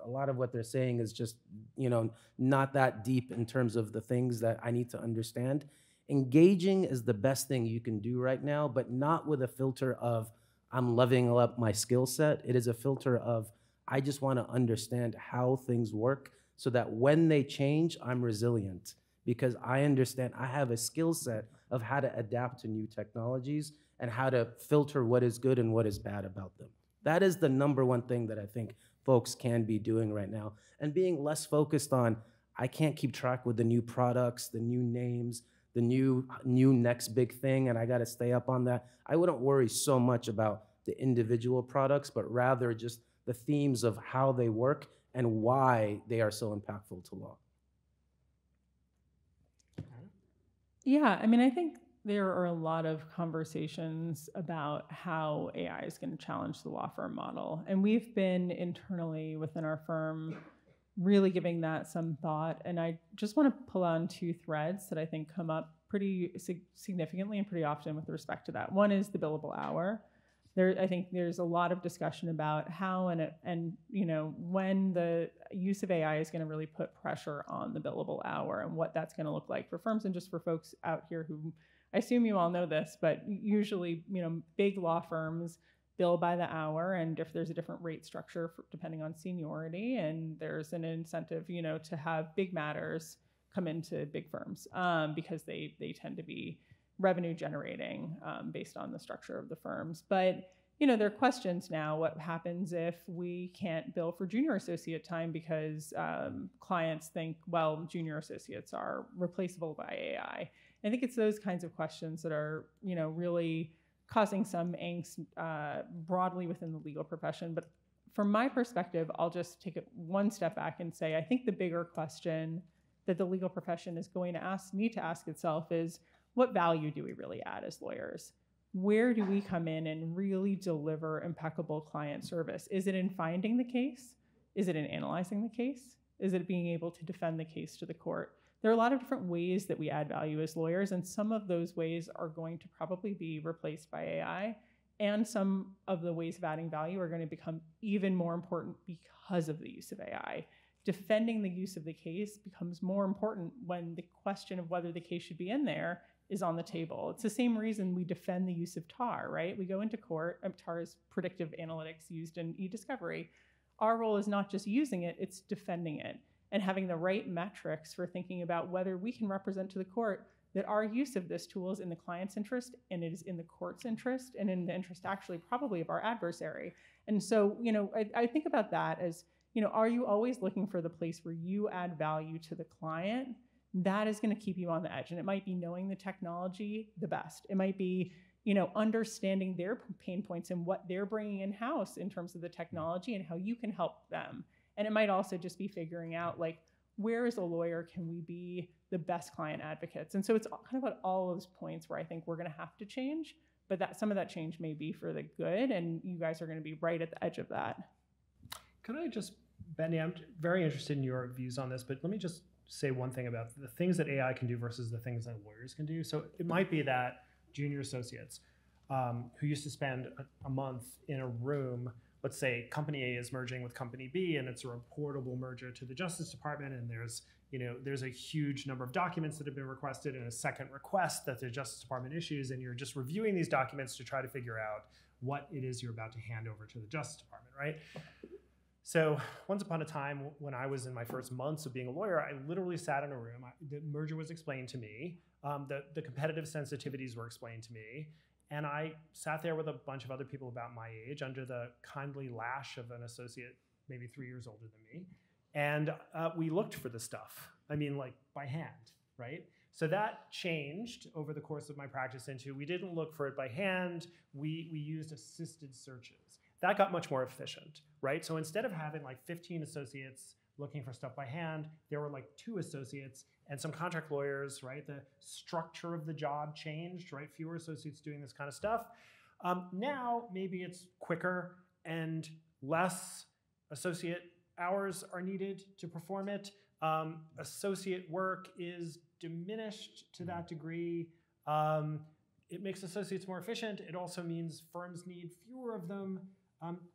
a lot of what they're saying is just, not that deep in terms of the things that I need to understand. Engaging is the best thing you can do right now, but not with a filter of, I'm leveling up my skill set. It is a filter of, I just want to understand how things work so that when they change, I'm resilient because I understand I have a skill set of how to adapt to new technologies and how to filter what is good and what is bad about them. That is the number one thing that I think folks can be doing right now, and being less focused on, I can't keep track with the new products, the new names, the new next big thing, and I got to stay up on that. I wouldn't worry so much about the individual products, but rather just the themes of how they work and why they are so impactful to law. Yeah, I mean, I think there are a lot of conversations about how AI is going to challenge the law firm model. And we've been internally within our firm really giving that some thought. And I just want to pull on two threads that I think come up pretty significantly and pretty often with respect to that. One is the billable hour. I think there's a lot of discussion about how and when the use of AI is going to really put pressure on the billable hour and what that's going to look like for firms and just for folks out here who, I assume you all know this, but usually, big law firms bill by the hour, and if there's a different rate structure depending on seniority, and there's an incentive, to have big matters come into big firms because they tend to be revenue generating based on the structure of the firms. But there are questions now. What happens if we can't bill for junior associate time because clients think, well, junior associates are replaceable by AI? I think it's those kinds of questions that are, really causing some angst broadly within the legal profession. But from my perspective, I'll just take it one step back and say, I think the bigger question that the legal profession is going to need to ask itself is, what value do we really add as lawyers? Where do we come in and really deliver impeccable client service? Is it in finding the case? Is it in analyzing the case? Is it being able to defend the case to the court? There are a lot of different ways that we add value as lawyers, and some of those ways are going to probably be replaced by AI, and some of the ways of adding value are going to become even more important because of the use of AI. Defending the use of the case becomes more important when the question of whether the case should be in there is on the table. It's the same reason we defend the use of TAR, right? We go into court, TAR is predictive analytics used in e-discovery. Our role is not just using it, it's defending it and having the right metrics for thinking about whether we can represent to the court that our use of this tool is in the client's interest and it is in the court's interest and in the interest actually probably of our adversary. And so, I think about that as, are you always looking for the place where you add value to the client? That is going to keep you on the edge. And it might be knowing the technology the best. It might be, understanding their pain points and what they're bringing in-house in terms of the technology and how you can help them. And it might also just be figuring out, where as a lawyer can we be the best client advocates? And so it's kind of at all those points where I think we're going to have to change, but that some of that change may be for the good, and you guys are going to be right at the edge of that. Could I just, Benny, I'm very interested in your views on this, but let me just say one thing about the things that AI can do versus the things that lawyers can do. So it might be that junior associates who used to spend a month in a room, let's say company A is merging with company B and it's a reportable merger to the Justice Department, and there's a huge number of documents that have been requested and a second request that the Justice Department issues, and you're just reviewing these documents to try to figure out what it is you're about to hand over to the Justice Department, right? So once upon a time, when I was in my first months of being a lawyer, I literally sat in a room. The merger was explained to me. The competitive sensitivities were explained to me. And I sat there with a bunch of other people about my age under the kindly lash of an associate, maybe 3 years older than me. And we looked for the stuff. I mean, like by hand, right? So that changed over the course of my practice into, we didn't look for it by hand. We used assisted searches. That got much more efficient, right? So instead of having like 15 associates looking for stuff by hand, there were like 2 associates and some contract lawyers, right? The structure of the job changed, right? Fewer associates doing this kind of stuff. Now, maybe it's quicker and less associate hours are needed to perform it. Associate work is diminished to that degree. It makes associates more efficient. It also means firms need fewer of them.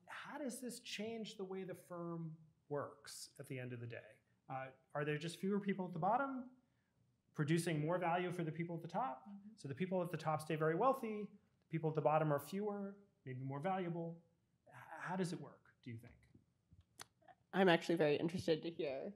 How does this change the way the firm works at the end of the day? Are there just fewer people at the bottom producing more value for the people at the top? So the people at the top stay very wealthy. The people at the bottom are fewer, maybe more valuable. How does it work, do you think? I'm actually very interested to hear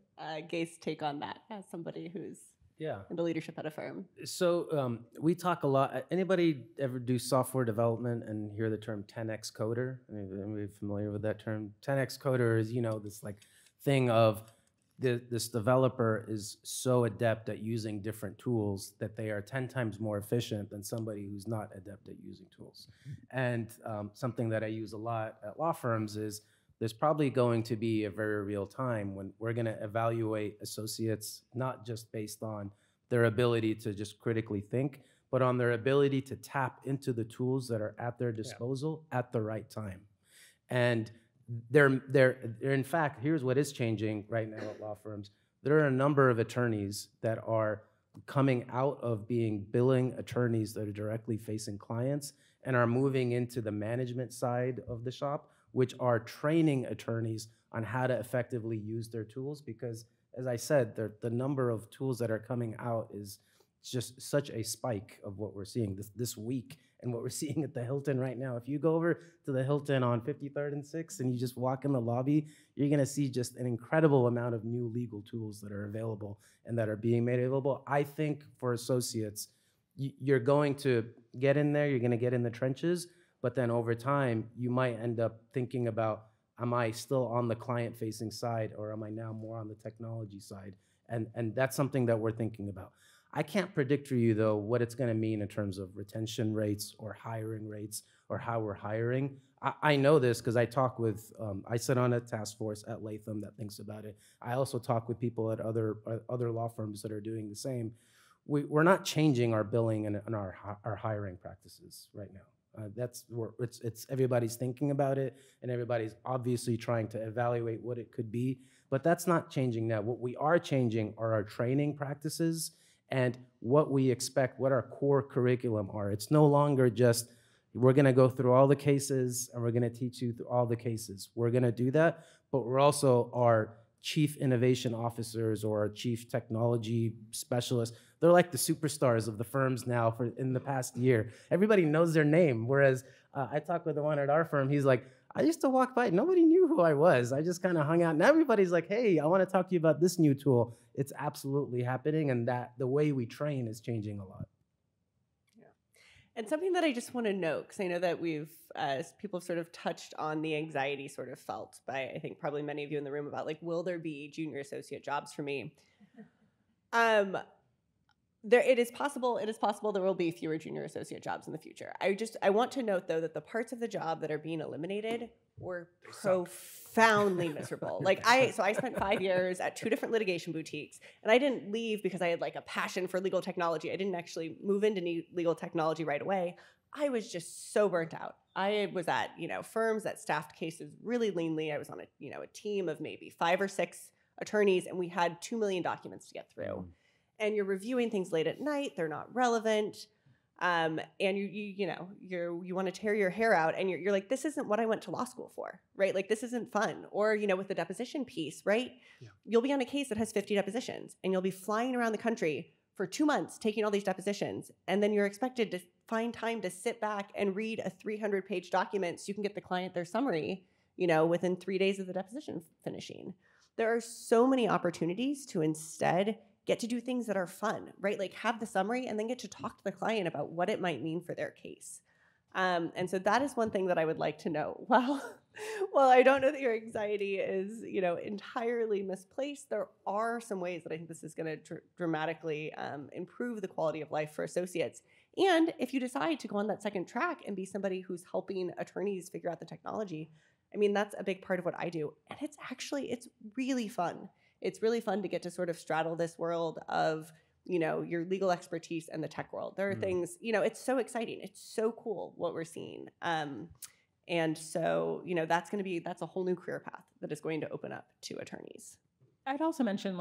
Gay's take on that as somebody who's in the leadership at a firm. So we talk a lot. Anybody ever do software development and hear the term 10x coder? Anybody familiar with that term? 10x coder is, this like thing of this developer is so adept at using different tools that they are 10 times more efficient than somebody who's not adept at using tools. And something that I use a lot at law firms is there's probably going to be a very real time when we're going to evaluate associates, not just based on their ability to just critically think, but on their ability to tap into the tools that are at their disposal at the right time. And in fact, here's what is changing right now at law firms. There are a number of attorneys that are coming out of being billing attorneys that are directly facing clients and are moving into the management side of the shop, which are training attorneys on how to effectively use their tools. Because, as I said, the number of tools that are coming out is just such a spike of what we're seeing this week and what we're seeing at the Hilton right now. If you go over to the Hilton on 53rd and 6th and you just walk in the lobby, you're gonna see just an incredible amount of new legal tools that are available and that are being made available. I think for associates, you're going to get in there, you're gonna get in the trenches, but then over time, you might end up thinking about, am I still on the client-facing side or am I now more on the technology side? And that's something that we're thinking about. I can't predict for you, though, what it's gonna mean in terms of retention rates or hiring rates or how we're hiring. I know this because I talk with, I sit on a task force at Latham that thinks about it. I also talk with people at other law firms that are doing the same. We're not changing our billing and our hiring practices right now. It's everybody's thinking about it, and everybody's obviously trying to evaluate what it could be, but that's not changing now. What we are changing are our training practices and what we expect, what our core curriculum are. It's no longer just, we're gonna go through all the cases and we're gonna teach you through all the cases. We're gonna do that, but we're also our chief innovation officers or our chief technology specialists. They're like the superstars of the firms now in the past year. Everybody knows their name, whereas I talked with the one at our firm, he's like, I used to walk by, nobody knew who I was. I just kind of hung out, and everybody's like, hey, I want to talk to you about this new tool. It's absolutely happening, and that the way we train is changing a lot. Yeah. And something that I just want to note, because I know that people have sort of touched on the anxiety sort of felt by, I think, probably many of you in the room about, like, will there be junior associate jobs for me? It is possible there will be fewer junior associate jobs in the future. I want to note though that the parts of the job that are being eliminated were profoundly miserable. Like I spent 5 years at 2 different litigation boutiques, and I didn't leave because I had like a passion for legal technology. I didn't actually move into legal technology right away. I was just so burnt out. I was at, firms that staffed cases really leanly. I was on a team of maybe 5 or 6 attorneys, and we had 2 million documents to get through. And you're reviewing things late at night. They're not relevant. And you want to tear your hair out, and you're like, this isn't what I went to law school for, right? Like, this isn't fun. Or, with the deposition piece, right? Yeah. You'll be on a case that has 50 depositions, and you'll be flying around the country for 2 months taking all these depositions. And then you're expected to find time to sit back and read a 300-page document so you can get the client their summary, within 3 days of the deposition finishing. There are so many opportunities to instead get to do things that are fun, right? Like have the summary and then get to talk to the client about what it might mean for their case. And so that is one thing that I would like to know. Well, I don't know that your anxiety is, entirely misplaced. There are some ways that I think this is going to dramatically improve the quality of life for associates. And if you decide to go on that second track and be somebody who's helping attorneys figure out the technology, I mean, that's a big part of what I do. And it's really fun. It's really fun to get to sort of straddle this world of, your legal expertise and the tech world. There are things, it's so exciting. It's so cool what we're seeing. And so, that's a whole new career path that is going to open up to attorneys. I'd also mention,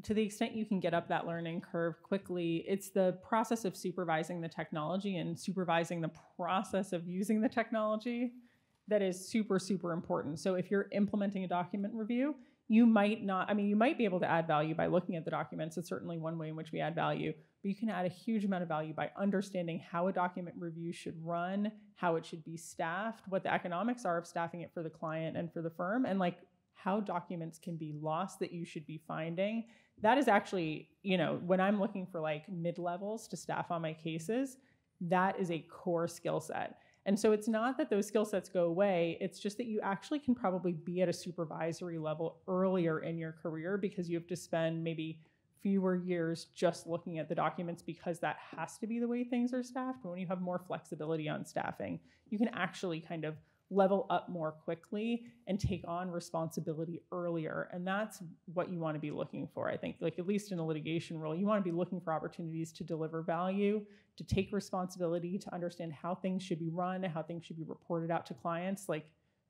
to the extent you can get up that learning curve quickly, it's the process of supervising the technology and supervising the process of using the technology that is super, super important. So if you're implementing a document review, you might be able to add value by looking at the documents. It's certainly one way in which we add value, but you can add a huge amount of value by understanding how a document review should run, how it should be staffed, what the economics are of staffing it for the client and for the firm, and how documents can be lost that you should be finding. That is actually, when I'm looking for mid-levels to staff on my cases, that is a core skill set. And so it's not that those skill sets go away, it's just that you actually can probably be at a supervisory level earlier in your career because you have to spend maybe fewer years just looking at the documents because that has to be the way things are staffed. But when you have more flexibility on staffing, you can actually kind of level up more quickly and take on responsibility earlier. And that's what you want to be looking for. I think, at least in a litigation role, you want to be looking for opportunities to deliver value, to take responsibility, to understand how things should be run, how things should be reported out to clients.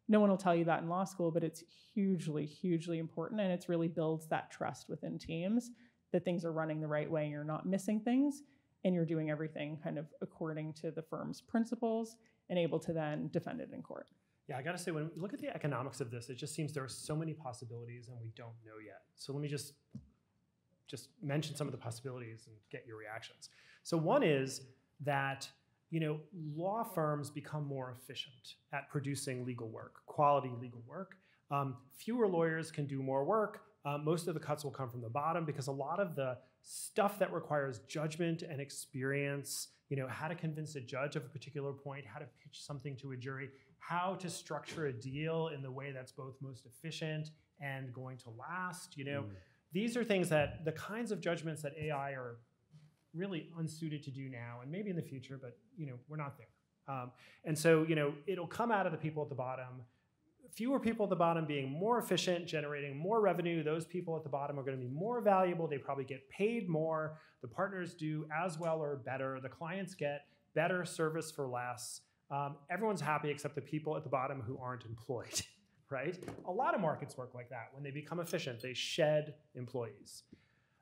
No one will tell you that in law school, but it's hugely, hugely important. And it's really builds that trust within teams that things are running the right way and you're not missing things and you're doing everything kind of according to the firm's principles and able to then defend it in court. Yeah, I gotta say, when we look at the economics of this, it just seems there are so many possibilities and we don't know yet. So let me just mention some of the possibilities and get your reactions. So one is that, law firms become more efficient at producing legal work, quality legal work. Fewer lawyers can do more work. Most of the cuts will come from the bottom because a lot of the stuff that requires judgment and experience, how to convince a judge of a particular point, how to pitch something to a jury, how to structure a deal in the way that's both most efficient and going to last. These are things that the kinds of judgments that AI are really unsuited to do now and maybe in the future, but we're not there. And so it'll come out of the people at the bottom. Fewer people at the bottom being more efficient, generating more revenue. Those people at the bottom are going to be more valuable. They probably get paid more. The partners do as well or better. The clients get better service for less. Everyone's happy except the people at the bottom who aren't employed, right? A lot of markets work like that. When they become efficient, they shed employees.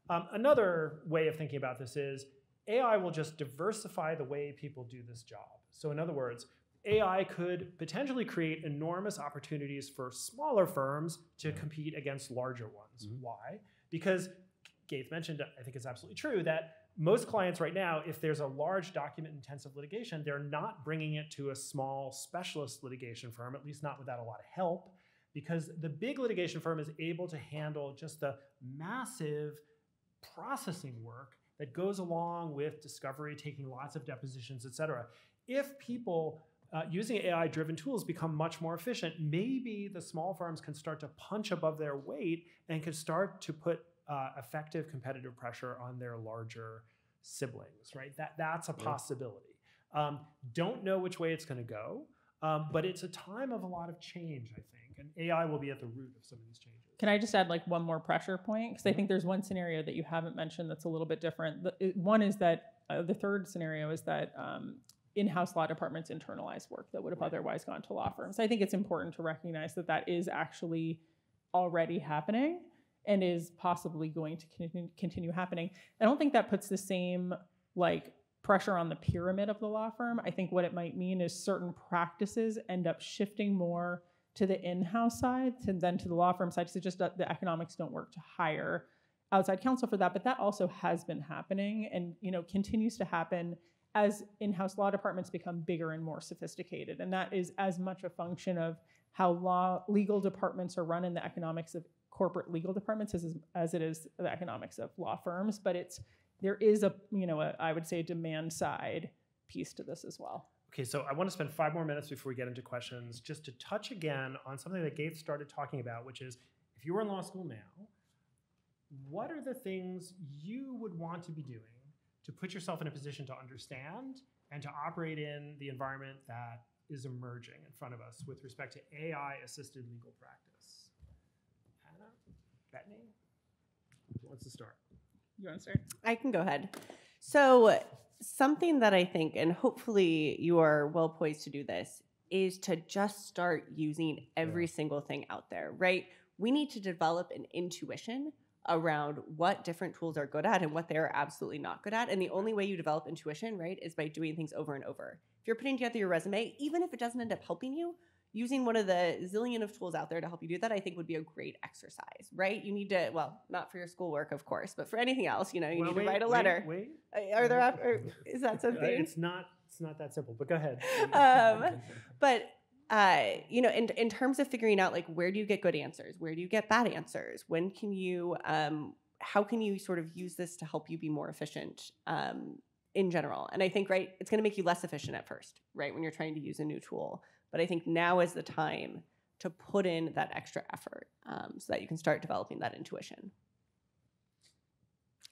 Another way of thinking about this is AI will just diversify the way people do this job. So in other words, AI could potentially create enormous opportunities for smaller firms to compete against larger ones. Mm-hmm. Why? Because Gaith mentioned, I think it's absolutely true, that most clients right now, if there's a large document-intensive litigation, they're not bringing it to a small specialist litigation firm, at least not without a lot of help, because the big litigation firm is able to handle just the massive processing work that goes along with discovery, taking lots of depositions, et cetera. If people using AI-driven tools become much more efficient, maybe the small firms can start to punch above their weight and can start to put effective competitive pressure on their larger siblings, right? That's a possibility. Don't know which way it's going to go, but it's a time of a lot of change, I think, and AI will be at the root of some of these changes. Can I just add like one more pressure point? Because I think there's one scenario that you haven't mentioned that's a little bit different. One is that the third scenario is that in-house law departments internalize work that would have otherwise gone to law firms. I think it's important to recognize that that is actually already happening and is possibly going to continue happening. I don't think that puts the same like pressure on the pyramid of the law firm. I think what it might mean is certain practices end up shifting more to the in-house side than to the law firm side. So just the economics don't work to hire outside counsel for that, but that also has been happening and continues to happen as in-house law departments become bigger and more sophisticated. And that is as much a function of how legal departments are run in the economics of corporate legal departments as it is the economics of law firms. But there is I would say a demand side piece to this as well. Okay, so I want to spend 5 more minutes before we get into questions just to touch again on something that Gabe started talking about, which is if you were in law school now, what are the things you would want to be doing to put yourself in a position to understand and to operate in the environment that is emerging in front of us with respect to AI-assisted legal practice? Anna? Bethany? Who wants to start? You want to start? I can go ahead. So something that I think, and hopefully you are well poised to do this, is to just start using every single thing out there, right? We need to develop an intuition around what different tools are good at and what they're absolutely not good at. And the only way you develop intuition, right, is by doing things over and over. If you're putting together your resume, even if it doesn't end up helping you, using one of the zillion of tools out there to help you do that, I think would be a great exercise, right? You need to, well, not for your schoolwork, of course, but for anything else, you need to write a letter. Are there, is that something? It's not that simple, but go ahead. But in terms of figuring out like where do you get good answers, where do you get bad answers, when can you, how can you sort of use this to help you be more efficient in general? And I think, right, it's going to make you less efficient at first, right, when you're trying to use a new tool. But I think now is the time to put in that extra effort so that you can start developing that intuition.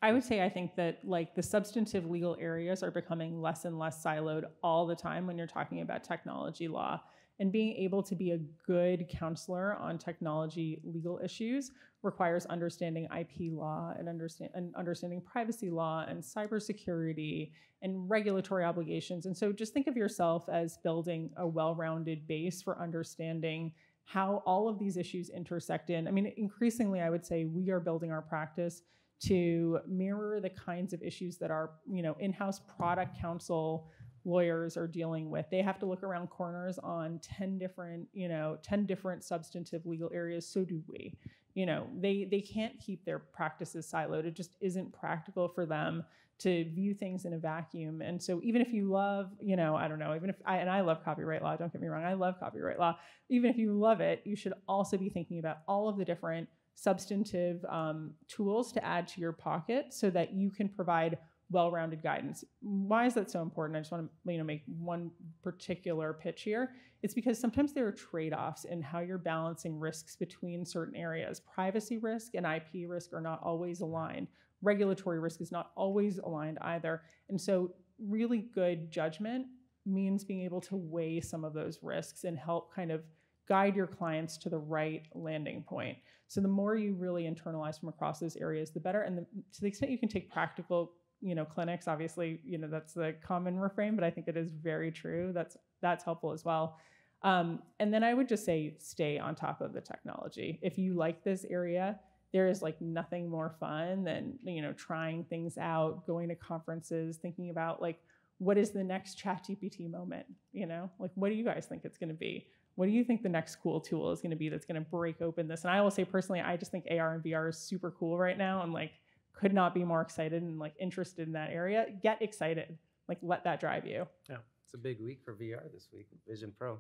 I would say I think that like the substantive legal areas are becoming less and less siloed all the time when you're talking about technology law. And being able to be a good counselor on technology legal issues requires understanding IP law and understanding privacy law and cybersecurity and regulatory obligations. And so just think of yourself as building a well-rounded base for understanding how all of these issues intersect in. I mean, increasingly, I would say we are building our practice to mirror the kinds of issues that our, in-house product counsel lawyers are dealing with. They have to look around corners on 10 different substantive legal areas. So do we. They can't keep their practices siloed. It just isn't practical for them to view things in a vacuum. And so even if you love, I love copyright law, don't get me wrong, I love copyright law. Even if you love it, you should also be thinking about all of the different substantive tools to add to your pocket so that you can provide well-rounded guidance. Why is that so important? I just want to make one particular pitch here. It's because sometimes there are trade-offs in how you're balancing risks between certain areas. Privacy risk and IP risk are not always aligned. Regulatory risk is not always aligned either. And so really good judgment means being able to weigh some of those risks and help kind of guide your clients to the right landing point. So the more you really internalize from across those areas, the better. And to the extent you can take practical clinics, obviously, that's the common refrain, but I think it is very true. That's helpful as well. And then I would just say, stay on top of the technology. If you like this area, there is like nothing more fun than, trying things out, going to conferences, thinking about like, what is the next ChatGPT moment? Like, what do you guys think it's going to be? What do you think the next cool tool is going to be that's going to break open this? And I will say personally, I just think AR and VR is super cool right now. And like, could not be more excited and like interested in that area. Get excited, like let that drive you. Yeah, it's a big week for VR this week, Vision Pro.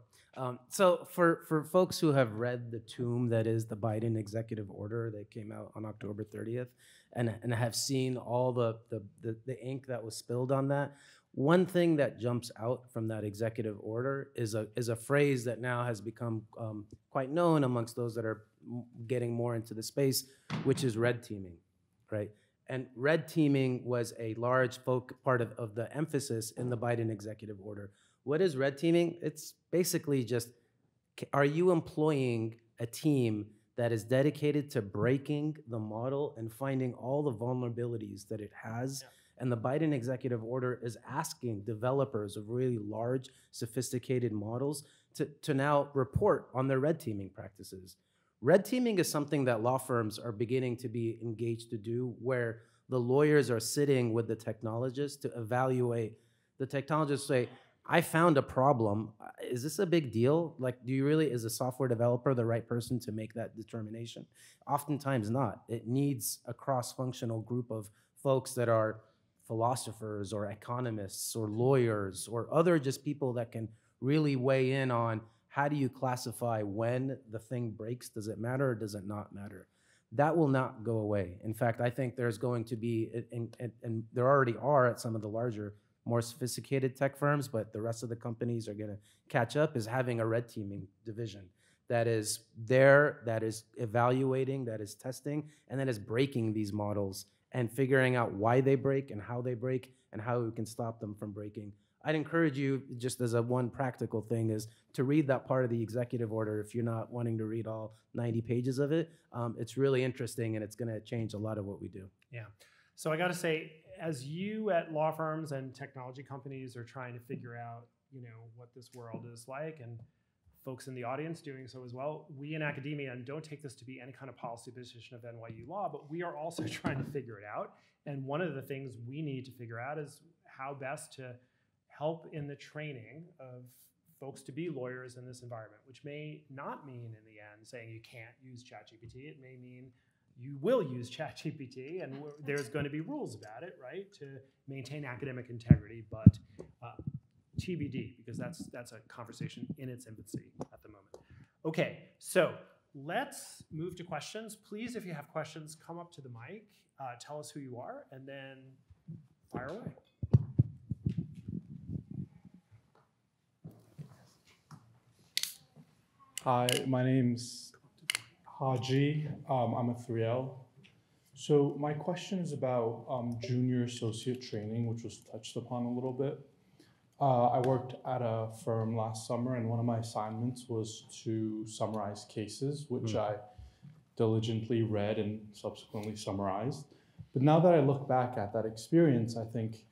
So for folks who have read the tomb that is the Biden executive order that came out on October 30th and have seen all the ink that was spilled on that, one thing that jumps out from that executive order is a phrase that now has become quite known amongst those that are getting more into the space, which is red teaming, right? And red teaming was a large part of the emphasis in the Biden executive order. What is red teaming? It's basically just, are you employing a team that is dedicated to breaking the model and finding all the vulnerabilities that it has? Yeah. And the Biden executive order is asking developers of really large, sophisticated models to now report on their red teaming practices. Red teaming is something that law firms are beginning to be engaged to do, where the lawyers are sitting with the technologists to evaluate. The technologists say, I found a problem. Is this a big deal? Like, do you really, is a software developer the right person to make that determination? Oftentimes not. It needs a cross-functional group of folks that are philosophers or economists or lawyers or other just people that can really weigh in on, how do you classify when the thing breaks? Does it matter or does it not matter? That will not go away. In fact, I think there's going to be, and there already are at some of the larger, more sophisticated tech firms, but the rest of the companies are gonna catch up, is having a red teaming division that is there, that is evaluating, that is testing, and that is breaking these models and figuring out why they break and how we can stop them from breaking. I'd encourage you, just as a one practical thing, is to read that part of the executive order if you're not wanting to read all 90 pages of it. It's really interesting, and it's gonna change a lot of what we do. Yeah, so I gotta say, as you at law firms and technology companies are trying to figure out, what this world is like, and folks in the audience doing so as well, we in academia, and don't take this to be any kind of policy position of NYU law, but we are also trying to figure it out. And one of the things we need to figure out is how best to help in the training of folks to be lawyers in this environment, which may not mean in the end saying you can't use ChatGPT. It may mean you will use ChatGPT, and there's going to be rules about it, right, to maintain academic integrity, but TBD, because that's a conversation in its infancy at the moment. Okay, so let's move to questions. Please, if you have questions, come up to the mic, tell us who you are, and then fire away. Hi, my name's Haji. I'm a 3L. So my question is about junior associate training, which was touched upon a little bit. I worked at a firm last summer, and one of my assignments was to summarize cases, which I diligently read and subsequently summarized. But now that I look back at that experience, I think,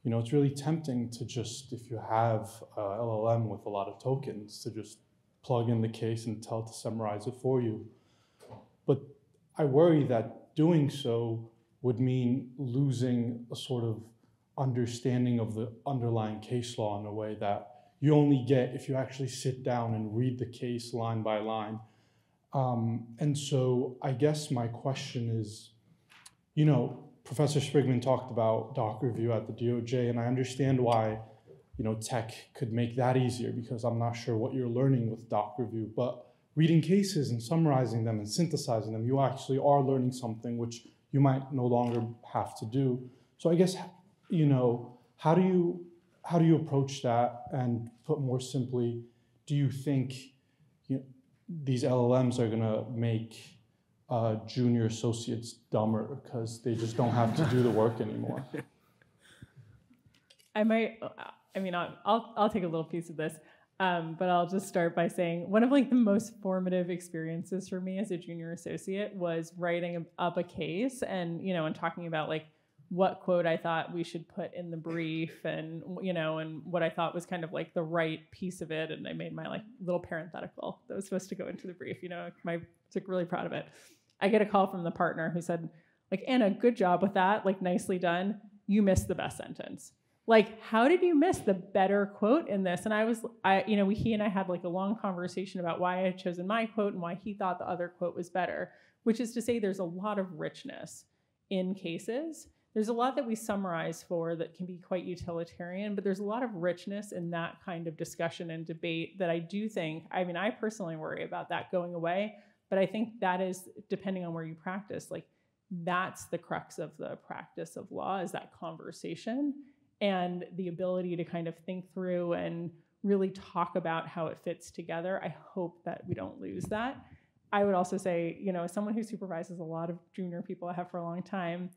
it's really tempting to just, if you have a LLM with a lot of tokens, to just plug in the case and tell it to summarize it for you. But I worry that doing so would mean losing a sort of understanding of the underlying case law in a way that you only get if you actually sit down and read the case line by line. And so I guess my question is, Professor Sprigman talked about doc review at the DOJ, and I understand why tech could make that easier, because I'm not sure what you're learning with doc review, but reading cases and summarizing them and synthesizing them, you actually are learning something which you might no longer have to do. So I guess, how do you approach that? And put more simply, do you think these LLMs are gonna make junior associates dumber because they just don't have to do the work anymore? I'll take a little piece of this, but I'll just start by saying one of the most formative experiences for me as a junior associate was writing up a case and, and talking about what quote I thought we should put in the brief and, and what I thought was kind of the right piece of it. And I made my little parenthetical that was supposed to go into the brief, I was really proud of it. I get a call from the partner who said, Anna, good job with that. Nicely done. You missed the best sentence. How did you miss the better quote in this? And he and I had a long conversation about why I had chosen my quote and why he thought the other quote was better, which is to say there's a lot of richness in cases. There's a lot that we summarize for that can be quite utilitarian, but there's a lot of richness in that kind of discussion and debate that I do think, I personally worry about that going away, but I think that is, depending on where you practice, that's the crux of the practice of law, is that conversation and the ability to kind of think through and really talk about how it fits together. I hope that we don't lose that. I would also say, as someone who supervises a lot of junior people I have for a long time,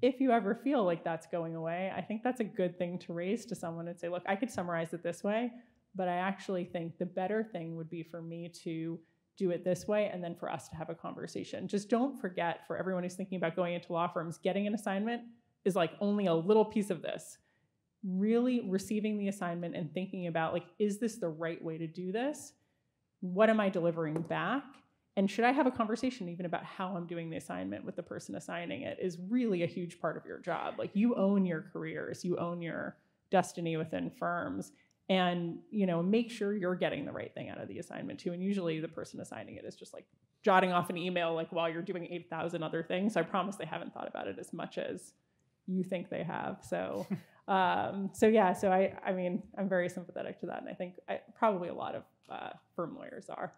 if you ever feel like that's going away, I think that's a good thing to raise to someone and say, look, I could summarize it this way, but I actually think the better thing would be for me to do it this way and then for us to have a conversation. Just don't forget, for everyone who's thinking about going into law firms, getting an assignment is like only a little piece of this. Really receiving the assignment and thinking about, like, is this the right way to do this? What am I delivering back? And should I have a conversation even about how I'm doing the assignment with the person assigning it is really a huge part of your job. Like, you own your careers, you own your destiny within firms, and, you know, make sure you're getting the right thing out of the assignment too. And usually the person assigning it is just like jotting off an email, like, while you're doing 8,000 other things. So I promise they haven't thought about it as much as you think they have. So, I mean, I'm very sympathetic to that. And I think probably a lot of firm lawyers are.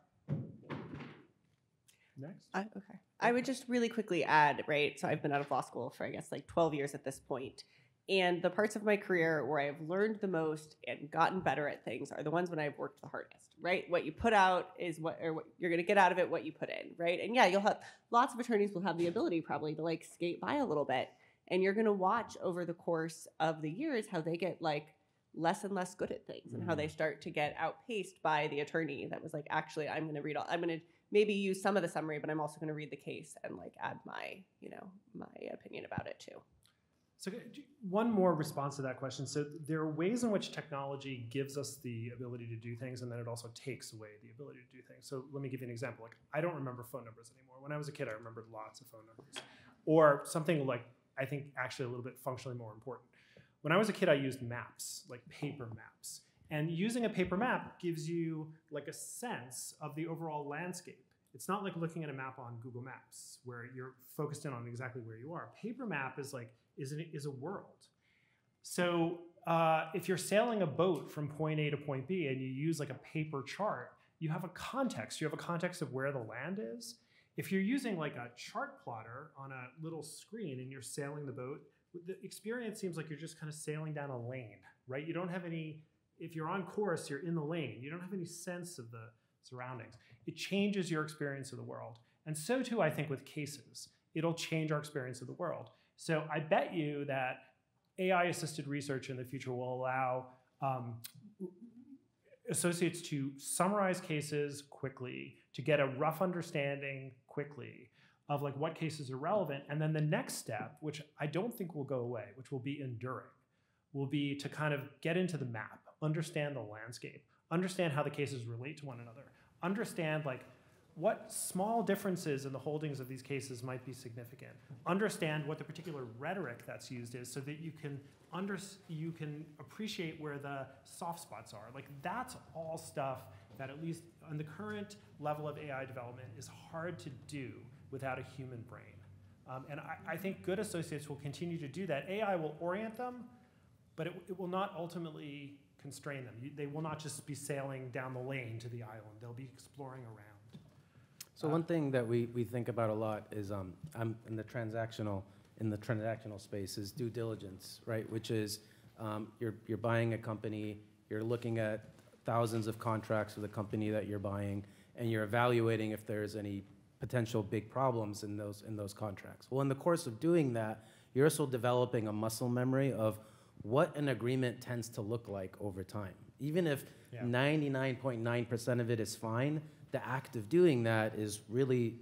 Next. Okay. I would just really quickly add, right? So I've been out of law school for, I guess, like 12 years at this point. And the parts of my career where I've learned the most and gotten better at things are the ones when I've worked the hardest, right? What you put out is what you're going to get out of it, what you put in, right? And yeah, you'll have lots of attorneys will have the ability probably to like skate by a little bit. And you're going to watch over the course of the years how they get like less and less good at things and how they start to get outpaced by the attorney that was like, actually, I'm going to maybe use some of the summary, but I'm also going to read the case and like add my opinion about it too. So one more response to that question. So there are ways in which technology gives us the ability to do things, and then it also takes away the ability to do things. So let me give you an example. Like, I don't remember phone numbers anymore. When I was a kid, I remembered lots of phone numbers. Or something like, I think actually a little bit functionally more important. When I was a kid, I used maps, like paper maps. And using a paper map gives you like a sense of the overall landscape. It's not like looking at a map on Google Maps where you're focused in on exactly where you are. Paper map is like, is a world. So if you're sailing a boat from point A to point B and you use like a paper chart, you have a context. You have a context of where the land is. If you're using like a chart plotter on a little screen and you're sailing the boat, the experience seems like you're just kind of sailing down a lane, right? You don't have any, if you're on course, you're in the lane. You don't have any sense of the surroundings. It changes your experience of the world. And so too, I think with cases, it'll change our experience of the world. So I bet you that AI-assisted research in the future will allow associates to summarize cases quickly, to get a rough understanding quickly of like what cases are relevant. And then the next step, which I don't think will go away, which will be enduring, will be to kind of get into the map, understand the landscape, understand how the cases relate to one another, understand like what small differences in the holdings of these cases might be significant, understand what the particular rhetoric that's used is so that you can appreciate where the soft spots are. Like, that's all stuff that, at least on the current level of AI development, is hard to do without a human brain. And I think good associates will continue to do that. AI will orient them, but it will not ultimately constrain them. They will not just be sailing down the lane to the island. They'll be exploring around. So one thing that we think about a lot is I'm in the transactional space is due diligence, right? Which is you're buying a company, you're looking at thousands of contracts for the company that you're buying, and you're evaluating if there's any potential big problems in those contracts. Well, in the course of doing that, you're also developing a muscle memory of what an agreement tends to look like over time. Even if 99.9% of it is fine, the act of doing that is really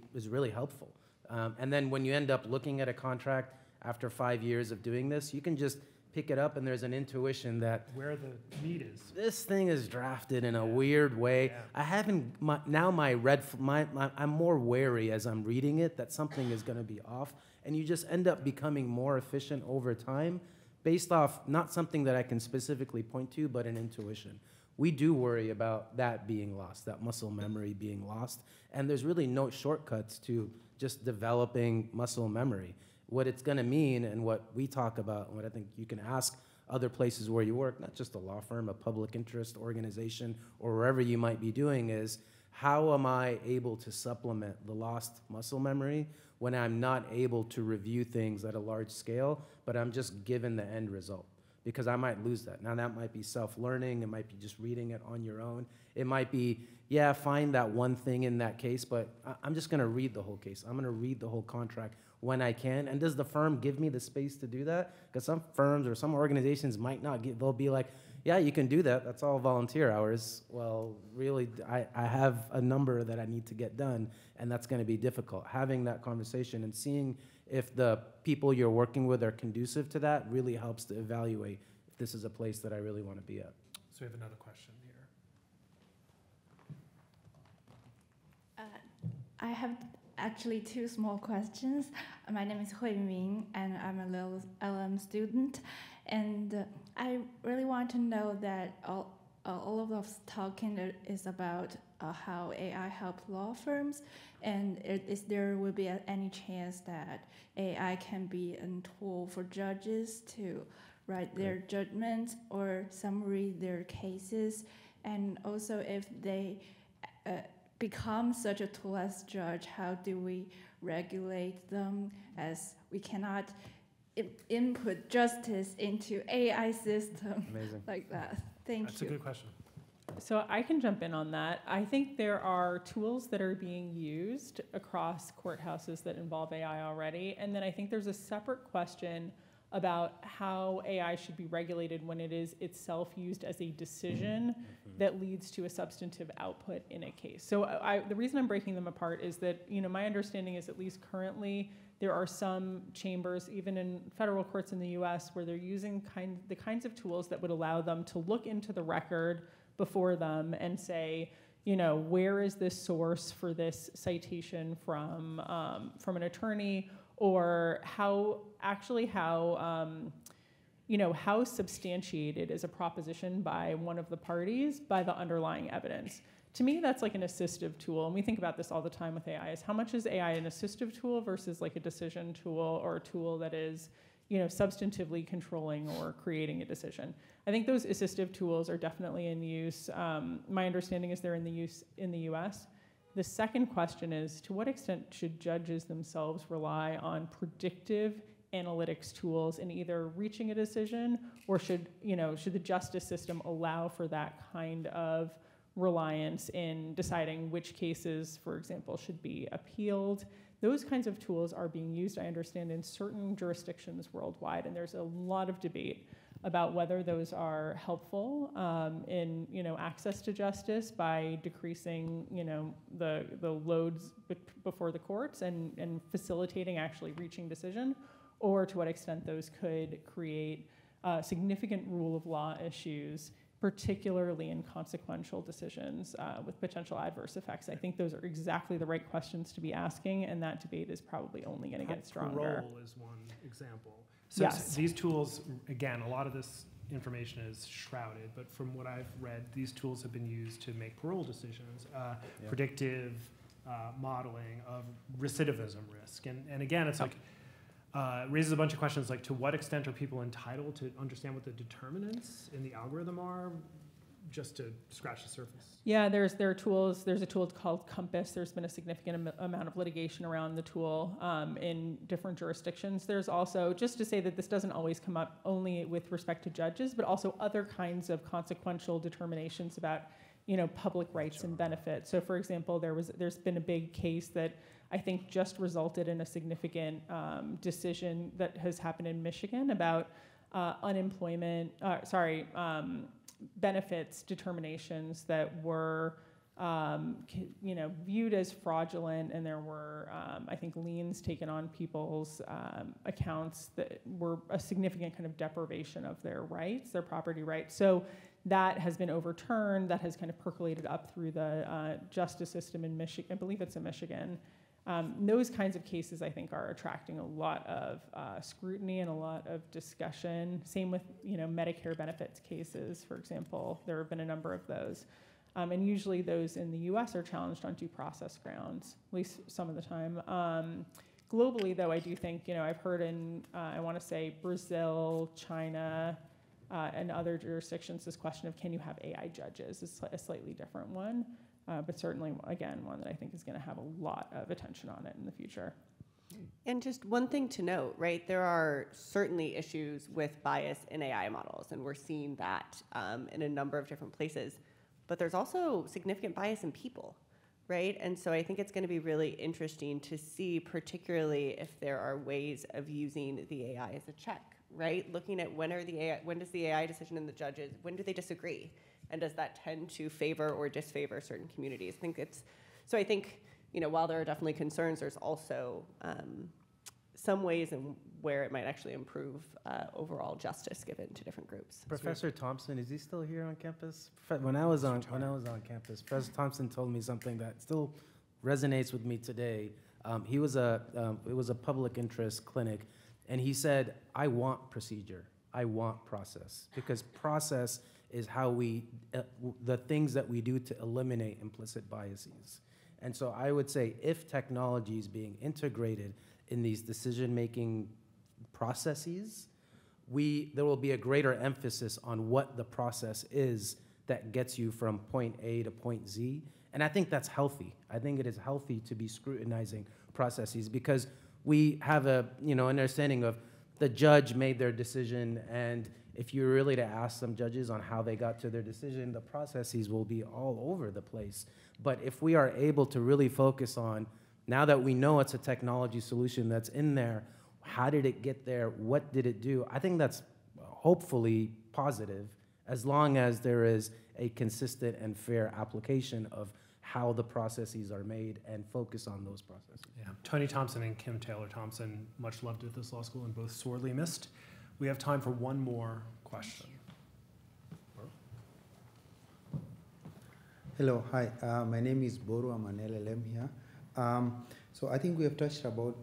helpful. And then when you end up looking at a contract after 5 years of doing this, you can just pick it up and there's an intuition that where the meat is. This thing is drafted in a weird way. Yeah. I haven't, I'm more wary as I'm reading it that something is gonna be off, and you just end up becoming more efficient over time based off not something that I can specifically point to, but an intuition. We do worry about that being lost, that muscle memory being lost, and there's really no shortcuts to just developing muscle memory. What it's gonna mean and what we talk about, and what I think you can ask other places where you work, not just a law firm, a public interest organization, or wherever you might be doing, is how am I able to supplement the lost muscle memory when I'm not able to review things at a large scale, but I'm just given the end result? Because I might lose that. Now that might be self-learning, it might be just reading it on your own. It might be yeah, find that one thing in that case, but I'm just going to read the whole case. I'm going to read the whole contract when I can. And does the firm give me the space to do that? Because some firms or some organizations might not give, they'll be like, yeah, you can do that. That's all volunteer hours. Well, really, I have a number that I need to get done, and that's going to be difficult. Having that conversation and seeing if the people you're working with are conducive to that really helps to evaluate if this is a place that I really want to be at. So we have another question here. I have actually two small questions. My name is Hui Ming, and I'm a LLM student. And I really want to know that all of us talking is about how AI helps law firms, and is there will be any chance that AI can be a tool for judges to write their judgments or summary their cases, and also if they become such a tool as judge, how do we regulate them, as we cannot input justice into AI system like that. Thank you. That's a good question. So I can jump in on that. I think there are tools that are being used across courthouses that involve AI already. And then I think there's a separate question about how AI should be regulated when it is itself used as a decision that leads to a substantive output in a case. So the reason I'm breaking them apart is that, my understanding is, at least currently, there are some chambers, even in federal courts in the US, where they're using the kinds of tools that would allow them to look into the record before them and say, where is this source for this citation from an attorney, or how substantiated is a proposition by one of the parties by the underlying evidence. To me, that's like an assistive tool, and we think about this all the time with AI, is how much is AI an assistive tool versus like a decision tool, or a tool that is, substantively controlling or creating a decision. I think those assistive tools are definitely in use. My understanding is they're in the use in the US. The second question is, to what extent should judges themselves rely on predictive analytics tools in either reaching a decision, or should the justice system allow for that kind of reliance in deciding which cases, for example, should be appealed? Those kinds of tools are being used, I understand, in certain jurisdictions worldwide, and there's a lot of debate about whether those are helpful in access to justice by decreasing the loads before the courts and facilitating actually reaching decision, or to what extent those could create significant rule of law issues, particularly in consequential decisions with potential adverse effects. I think those are exactly the right questions to be asking, and that debate is probably only going to get stronger. Parole is one example. So yes. These tools, again, a lot of this information is shrouded, but from what I've read, these tools have been used to make parole decisions, predictive modeling of recidivism risk. And again, it's like, raises a bunch of questions like, to what extent are people entitled to understand what the determinants in the algorithm are, just to scratch the surface? Yeah, there are tools. There's a tool called Compass. There's been a significant amount of litigation around the tool in different jurisdictions. There's also, just to say that this doesn't always come up only with respect to judges, but also other kinds of consequential determinations about public rights and benefits. So for example, there's been a big case that I think just resulted in a significant decision that has happened in Michigan about benefits determinations that were viewed as fraudulent, and there were I think liens taken on people's accounts that were a significant kind of deprivation of their rights, their property rights. So that has been overturned. That has kind of percolated up through the justice system in Michigan. I believe it's in Michigan. Those kinds of cases, I think, are attracting a lot of scrutiny and a lot of discussion. Same with Medicare benefits cases, for example. There have been a number of those. And usually those in the US are challenged on due process grounds, at least some of the time. Globally, though, I do think, I've heard in, I want to say, Brazil, China, and other jurisdictions, this question of, can you have AI judges, is a slightly different one. But certainly, again, one that I think is going to have a lot of attention on it in the future. And just one thing to note, right? There are certainly issues with bias in AI models, and we're seeing that in a number of different places. but there's also significant bias in people, right? And so I think it's going to be really interesting to see, particularly if there are ways of using the AI as a check, right? Looking at when does the AI decision and the judges, when do they disagree? And does that tend to favor or disfavor certain communities? I think, while there are definitely concerns, there's also some ways in where it might actually improve overall justice given to different groups. Professor Thompson, is he still here on campus? When I was on campus, Professor Thompson told me something that still resonates with me today. It was a public interest clinic, and he said, "I want procedure, I want process, because process is how the things that we do to eliminate implicit biases." And so I would say if technology is being integrated in these decision-making processes, there will be a greater emphasis on what the process is that gets you from point A to point Z. And I think that's healthy. I think it is healthy to be scrutinizing processes, because we have understanding of the judge made their decision, and if you were really to ask some judges on how they got to their decision, the processes will be all over the place. But if we are able to really focus on, now that we know it's a technology solution that's in there, how did it get there? What did it do? I think that's hopefully positive, as long as there is a consistent and fair application of how the processes are made and focus on those processes. Yeah, Tony Thompson and Kim Taylor Thompson, much loved at this law school and both sorely missed. We have time for one more question. Hello, hi. My name is Boru. I'm an LLM here. So I think we have touched about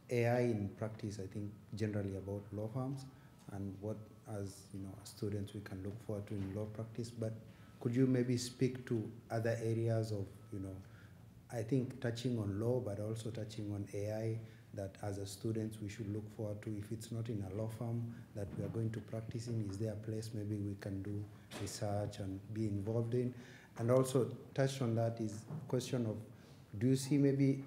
AI in practice. I think generally about law firms and what, as students, we can look forward to in law practice. But could you maybe speak to other areas of, I think touching on law, but also touching on AI, that as a students we should look forward to, if it's not in a law firm that we are going to practice in, is there a place maybe we can do research and be involved in? And also touched on that is question of, do you see maybe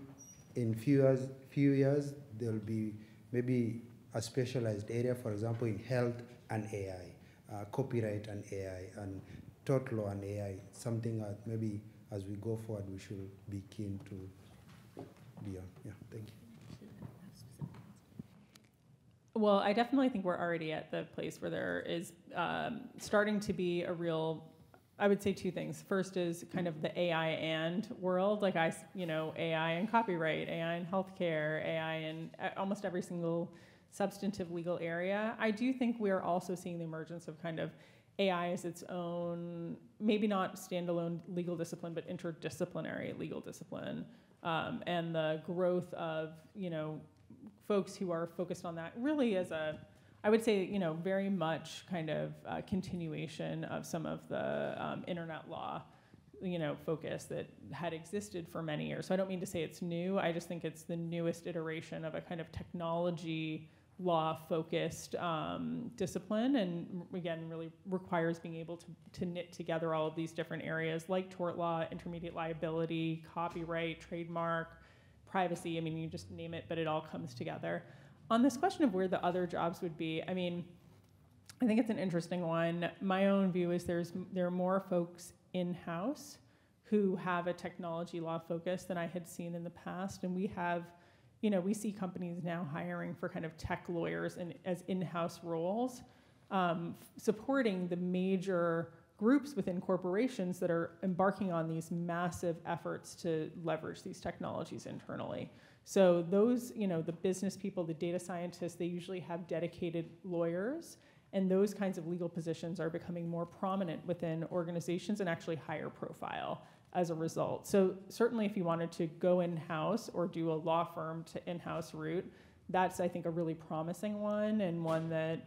in few years there'll be maybe a specialized area, for example, in health and AI, copyright and AI, and tort law and AI, something that maybe as we go forward we should be keen to be on. Yeah, thank you. Well, I definitely think we're already at the place where there is starting to be a real, I would say two things. First is kind of the AI and world, like AI in copyright, AI in healthcare, AI in almost every single substantive legal area. I do think we're also seeing the emergence of kind of AI as its own, maybe not standalone legal discipline, but interdisciplinary legal discipline, and the growth of, folks who are focused on that really as I would say, very much kind of continuation of some of the internet law, focus that had existed for many years. So I don't mean to say it's new. I just think it's the newest iteration of a kind of technology law-focused discipline, and again, really requires being able to knit together all of these different areas like tort law, intermediate liability, copyright, trademark, privacy. I mean, you just name it, but it all comes together. On this question of where the other jobs would be, I mean, I think it's an interesting one. My own view is there are more folks in-house who have a technology law focus than I had seen in the past, and we have, we see companies now hiring for kind of tech lawyers as in-house roles, supporting the major groups within corporations that are embarking on these massive efforts to leverage these technologies internally. So those, the business people, the data scientists, they usually have dedicated lawyers, and those kinds of legal positions are becoming more prominent within organizations and actually higher profile as a result. So certainly if you wanted to go in-house or do a law firm to in-house route, that's, I think, a really promising one, and one that,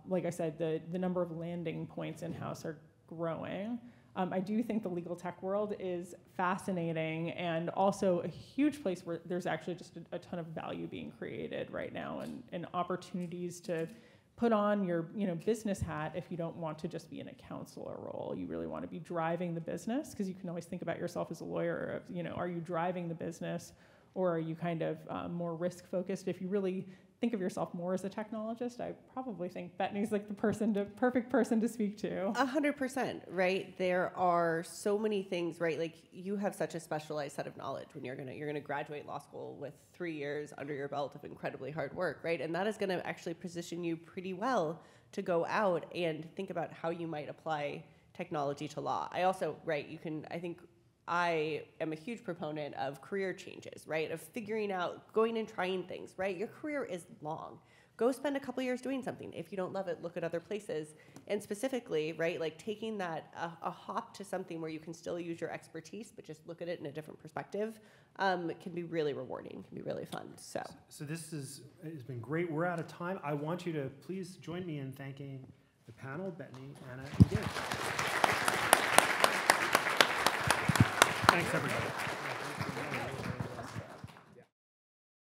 like I said, the number of landing points in-house are growing. I do think the legal tech world is fascinating, and also a huge place where there's actually just a ton of value being created right now, and opportunities to put on your business hat if you don't want to just be in a counselor role. You really want to be driving the business, because you can always think about yourself as a lawyer of, are you driving the business, or are you kind of more risk focused? If you really think of yourself more as a technologist, I probably think Bettany's like the perfect person to speak to. 100%, right? There are so many things, right? Like you have such a specialized set of knowledge when you're gonna graduate law school with 3 years under your belt of incredibly hard work, right? And that is gonna actually position you pretty well to go out and think about how you might apply technology to law. I also, right, I am a huge proponent of career changes, right? Of figuring out, going and trying things, right? Your career is long. Go spend a couple years doing something. If you don't love it, look at other places. And specifically, right, like taking that, a hop to something where you can still use your expertise, but just look at it in a different perspective, can be really rewarding, can be really fun, so. So this has been great. We're out of time. I want you to please join me in thanking the panel, Bettany, Anna, and Gabe. Thanks, everybody.